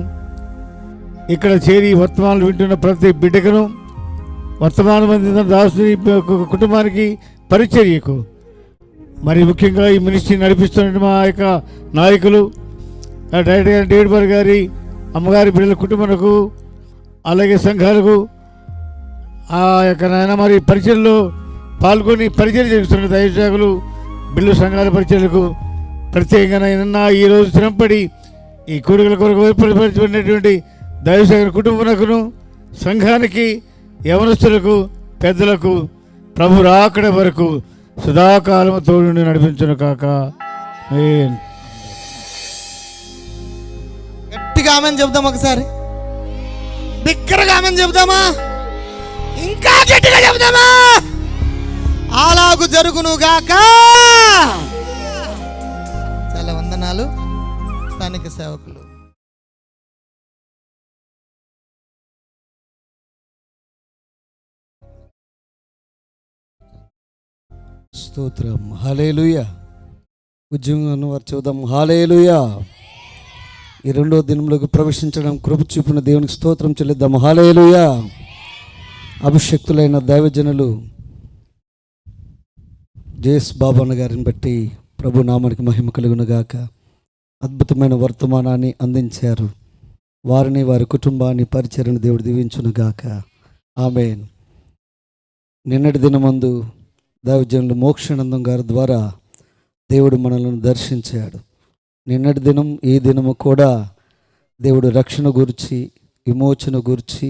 ఇక్కడ చేరి వర్తమానాలు వింటున్న ప్రతి బిడ్డకును, వర్తమానం అందిన దాసుని కుటుంబానికి, పరిచర్యకు, మరి ముఖ్యంగా ఈ మినిస్ట్రీ నడిపిస్తున్న మా యొక్క నాయకులు డైరెక్టర్ గారి డేవిడ్ బార్ గారి అమ్మగారి బిడ్డల కుటుంబాలకు, అలాగే సంఘాలకు, ఆ యొక్క నాయన మరి పరిచయలో పాల్గొని పరిచయం చేస్తున్న దైవసేవకులు, బిల్లు సంఘాల పరిచయలకు ప్రత్యేకంగా ఈ రోజు శ్రమపడి ఈ కోరికల కొరకు ఏర్పరచబడినటువంటి దైవసేవకుల కుటుంబమునకును, సంఘానికి, యవనస్తులకు, పెద్దలకు ప్రభు రాకడ వరకు సదాకాలము తోడుని నడిపించును కాక. ఆమేన్. గట్టిగా ఆమెన్ చెప్దాం, ఒకసారి బిగ్గరగా ఆమెన్ చెప్దామా, ఇంకా గట్టిగా చెప్దామా. అలాగు జరుగును గాక. చాలా వందనాలు స్థానిక సేవకులు. స్తోత్రం. హల్లెలూయా. ఉద్యోగం వారు చూద్దాం. హల్లెలూయా. ఈ రెండో దినంలోకి ప్రవేశించడం కృప చూపిన దేవునికి స్తోత్రం చెల్లిద్దాం. హల్లెలూయా. అభిషక్తులైన దైవజనులు జేఎస్ బాబన్న గారిని బట్టి ప్రభు నామానికి మహిమ కలుగును గాక. అద్భుతమైన వర్తమానాన్ని అందించారు. వారిని, వారి కుటుంబాన్ని, పరిచర్యను దేవుడు దీవించును గాక. ఆమేన్. నిన్నటి దినమందు దైవజనులు మోక్షానందం గారి ద్వారా దేవుడు మనల్ని దర్శించాడు. నిన్నటి దినం, ఈ దినము కూడా దేవుడు రక్షణ గురించి, విమోచన గురించి,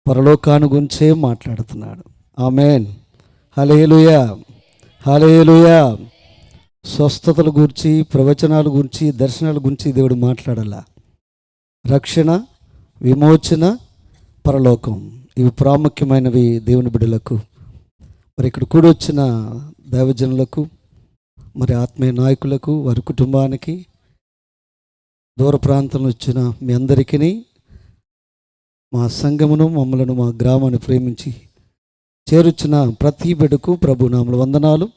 పరలోకాన్ని గురించే మాట్లాడుతున్నాడు. ఆమేన్. హల్లెలూయా. హల్లెలూయా. స్వస్థతల గురించి, ప్రవచనాల గురించి, దర్శనాల గురించి దేవుడు మాట్లాడాల. రక్షణ, విమోచన, పరలోకం ఇవి ప్రాముఖ్యమైనవి దేవుని బిడ్డలకు. మరి ఇక్కడ కూడి వచ్చిన దైవజనులకు, మరి ఆత్మీయ నాయకులకు, వారి కుటుంబానికి, దూర ప్రాంతంలో వచ్చిన మీ అందరికీ, మా సంఘమును, మమ్మలను, మా గ్రామాన్ని ప్రేమించి చేరుచిన ప్రతి బిడ్డకు ప్రభు నామములో వందనాలు.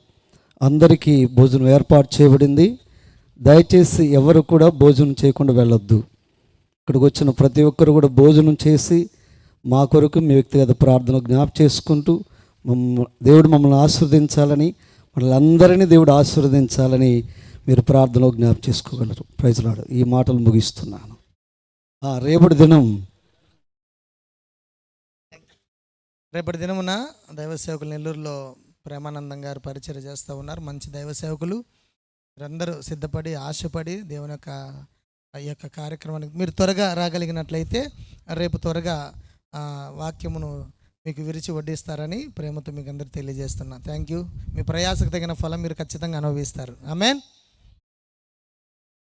అందరికీ భోజనం ఏర్పాటు చేయబడింది. దయచేసి ఎవరు కూడా భోజనం చేయకుండా వెళ్ళొద్దు. ఇక్కడికి వచ్చిన ప్రతి ఒక్కరు కూడా భోజనం చేసి మా కొరకు మీ వ్యక్తిగత ప్రార్థన జ్ఞాపకం చేసుకుంటూ దేవుడు మమ్మల్ని ఆశీర్వదించాలని, వాళ్ళందరినీ దేవుడు ఆశీర్వదించాలని మీరు ప్రార్థనలో జ్ఞాపకం చేసుకోగలరు. Praise Lord. ఈ మాటలు ముగిస్తున్నాను. రేపటి దినమున దైవ సేవకులు నెల్లూరులో ప్రేమానందం గారు పరిచయం చేస్తూ ఉన్నారు. మంచి దైవ సేవకులు. మీరందరూ సిద్ధపడి, ఆశపడి దేవుని యొక్క ఈ యొక్క కార్యక్రమానికి మీరు త్వరగా రాగలిగినట్లయితే రేపు త్వరగా వాక్యమును మీకు విరిచి వడ్డిస్తారని ప్రేమతో మీకు అందరూ తెలియజేస్తున్నా. Thank you. మీ ప్రయాసకు తగిన ఫలం మీరు ఖచ్చితంగా అనుభవిస్తారు. ఆమేన్.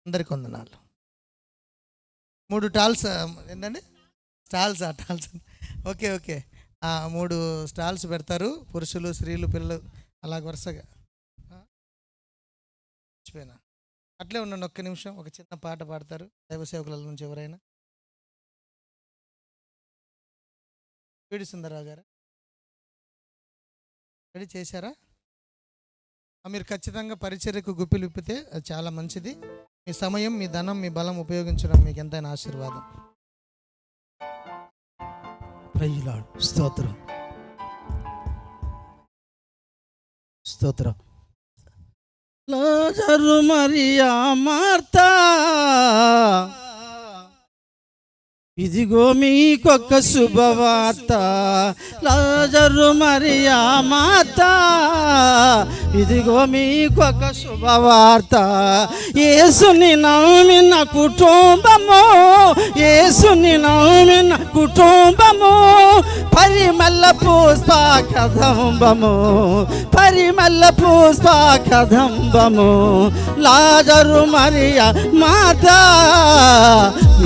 అందరికి వందనాలు. 3 టాల్స్ ఏంటండి, స్టాల్స్ ఓకే 3 స్టాల్స్ పెడతారు. పురుషులు, స్త్రీలు, పిల్లలు అలాగ వరుసగా. మర్చిపోయినా, అట్లే ఉండండి ఒక్క నిమిషం. ఒక చిన్న పాట పాడతారు దైవ సేవకుల నుంచి ఎవరైనా. పీడి సుందరరావు గారు రెడీ చేశారా? మీరు ఖచ్చితంగా పరిచర్యకు గుప్పిలు విప్పితే అది చాలా మంచిది. మీ సమయం, మీ ధనం, మీ బలం ఉపయోగించడం మీకు ఎంతైనా ఆశీర్వాదం. Praise Lord. స్తోత్రం. స్తోత్రం. లాజరు, మరియా, మార్తా ఇదిగో మీకొక్క శుభవార్త, లాజరు మరియా మాత. ఇదిగో మీకొక శుభవార్త, యేసుని నమ్మిన కుటుంబము, యేసుని నమ్మిన కుటుంబము, పరిమళ పుష్ప కదంబము, పరిమళ పుష్ప కదంబము, లాజరు మరియా మాత.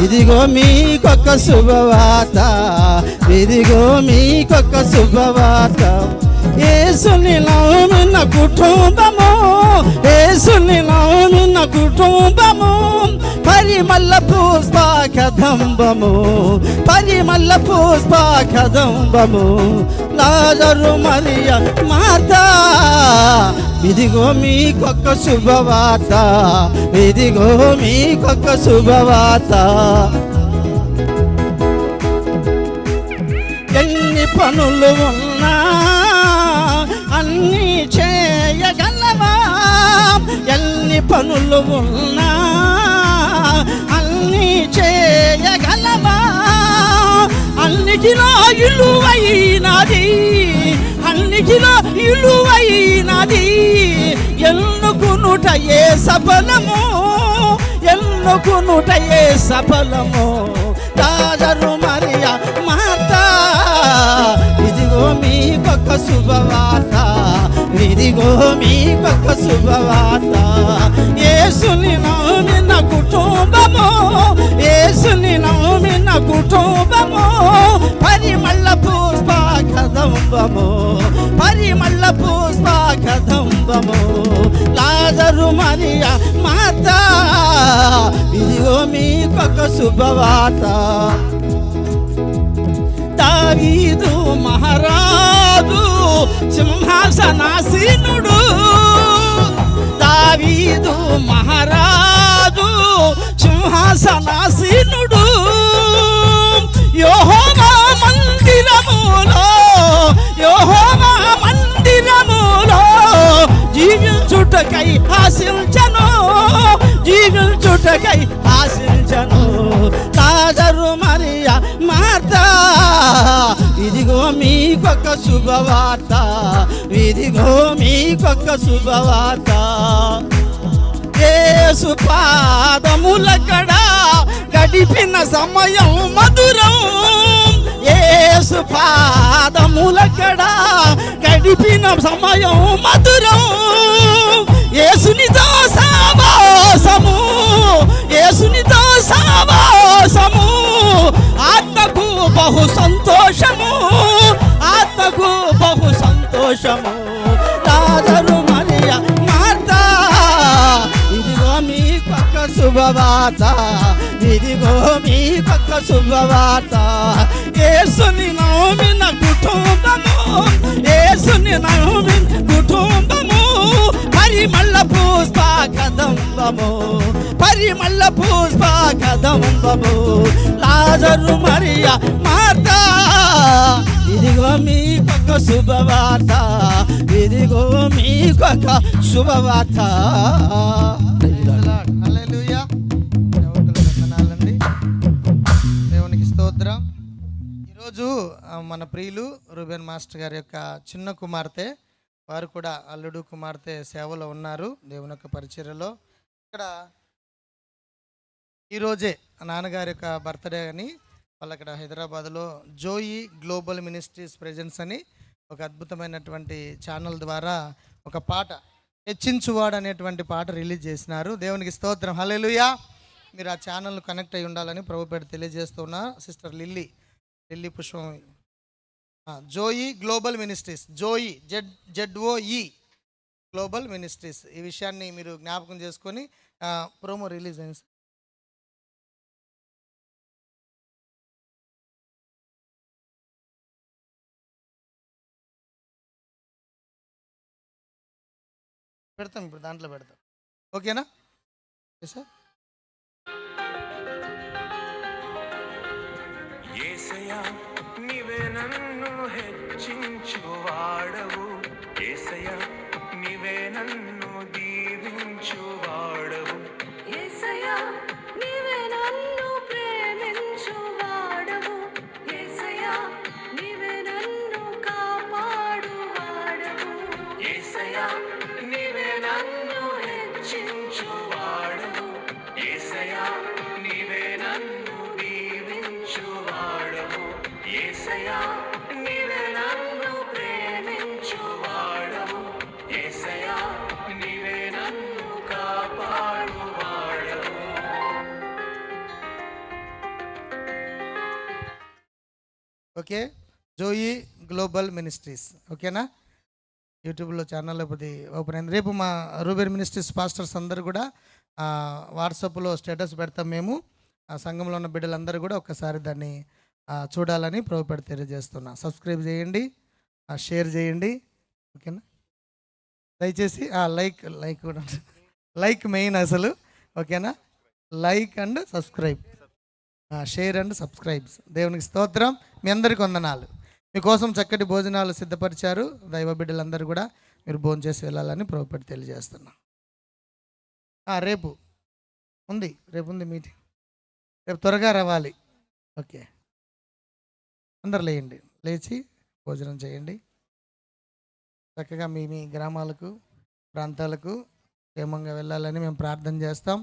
ఇదిగో మీకొక శుభవార్త, ఇదిగో మీకొక శుభవార్త, యేసుని నమ్మిన కుటుంబము, యేసుని నమ్మిన కుటుంబము, పరిమళ పుష్ప కదంబము, పరిమళ పుష్ప కదంబము, లాజరు మరియా మాత. ఇదిగో మీకొక శుభవార్త, ఇదిగో మీకొక శుభవార్త. ఎన్ని పనులు ఉన్నా అన్నీ చేయగలవా, ఎన్ని పనులు ఉన్నా అన్నీ చేయగలవా, అన్నిటిలో విలువైనది, అన్నిటిలో విలువైనది ఎన్నుకునుటయే సఫలము, ఎన్నుకునుటయే సఫలము, లాజరు మరియా మాత. ఇదిగో మీకొక శుభవార్త, ఇదిగో మీకొక శుభవార్త, యేసుని నమ్మిన కుటుంబము, యేసుని నమ్మిన కుటుంబము, పరిమళ పుష్ప కదంబము, పరిమళ పుష్ప కదంబము, లాజరు మరియా మాత. ఇదిగో మీకొక శుభవార్త. దావీదు మహారాజు సింహాసనాసీనుడు, దావీదు మహారాజు సింహాసనాసీనుడు, యెహోవా మందిరములో, యెహోవా మందిరములో జీవించుటకై ఆశించను, జీవించుటకై ఆశించను, లాజరు మరియా మాత. ఇదిగో మీకొక శుభవార్త, ఇదిగో మీకొక శుభవార్త, యేసు పాదములకడ గడిపిన సమయం మధురం, యేసు పాదములకడ గడిపిన సమయం మధురం, యేసునితో సావాసము, యేసునితో సావాసము, ఆత్మకు బహు సంతోషము, ఆత్మకు బహు సంతోషము, లాజరు మరియా మాత. ఇదిగో మీకొక శుభవార్త, ఇదిగో మీకొక శుభవార్త, యేసుని నమ్మిన కుటుంబము, యేసుని నమ్మిన కుటుంబము, పరిమళ పుష్ప కదంబము, పరిమళ పుష్ప కదంబము, లాజరు మరియా మాత. ఇదిగో మీకొక శుభవార్త, ఇదిగో మీకొక శుభవార్త. హల్లెలూయా. దేవునికి వందనాలండి, దేవునికి స్తోత్రం. ఈరోజు మన ప్రియులు రూబెన్ మాస్టర్ గారి యొక్క చిన్న కుమార్తె, వారు కూడా అల్లుడు కుమార్తె సేవలో ఉన్నారు దేవుని యొక్క పరిచర్యలో. ఇక్కడ ఈరోజే నాన్నగారి యొక్క బర్త్డే అని వాళ్ళు అక్కడ హైదరాబాద్లో జోయి గ్లోబల్ మినిస్ట్రీస్ ప్రెజెన్స్ అని ఒక అద్భుతమైనటువంటి ఛానల్ ద్వారా ఒక పాట, హెచ్చించువాడు అనేటువంటి పాట రిలీజ్ చేసినారు. దేవునికి స్తోత్రం, హల్లెలూయా. మీరు ఆ ఛానల్ కనెక్ట్ అయి ఉండాలని ప్రభుపేట తెలియజేస్తున్నా. Sister Lilly Pushpam, Zoe global ministries, Zoe ZOE global ministries. ఈ విషయాన్ని మీరు జ్ఞాపకం చేసుకొని ప్రోమో రిలీజ్ అయింది. పెడతాం, ఇప్పుడు దాంట్లో పెడతాం, ఓకేనా సార్? యేసయ్యా నీవే నన్ను హెచ్చించువాడవు, యేసయ్యా నీవే నన్ను దీవించువాడవు, యేసయ్యా నీవే నన్ను ప్రేమించువాడవు, ఓకే, జోయి గ్లోబల్ మినిస్ట్రీస్. ఓకేనా, యూట్యూబ్లో ఛానల్ ఓపెన్ అయింది. రేపు మా రూబెన్ మినిస్ట్రీస్ పాస్టర్స్ అందరూ కూడా వాట్సాప్లో స్టేటస్ పెడతాం. మేము ఆ సంఘంలో ఉన్న బిడ్డలందరూ కూడా ఒక్కసారి దాన్ని చూడాలని ప్రభుపేట తెలియజేస్తున్నా. సబ్స్క్రైబ్ చేయండి, షేర్ చేయండి. ఓకేనా, దయచేసి లైక్ కూడా, లైక్ మెయిన్ అసలు. ఓకేనా, like and subscribe, share and subscribes. దేవునికి స్తోత్రం. మీ అందరికీ వందనాలు. మీకోసం చక్కటి భోజనాలు సిద్ధపరిచారు దైవ బిడ్డలందరూ కూడా. మీరు భోజనం చేసి వెళ్ళాలని ప్రభుపేట తెలియజేస్తున్నా. రేపు ఉంది మీటింగ్, రేపు త్వరగా రావాలి. ఓకే, అందరు లేయండి, లేచి భోజనం చేయండి. చక్కగా మీ గ్రామాలకు ప్రాంతాలకు క్షేమంగా వెళ్ళాలని మేము ప్రార్థన చేస్తాం.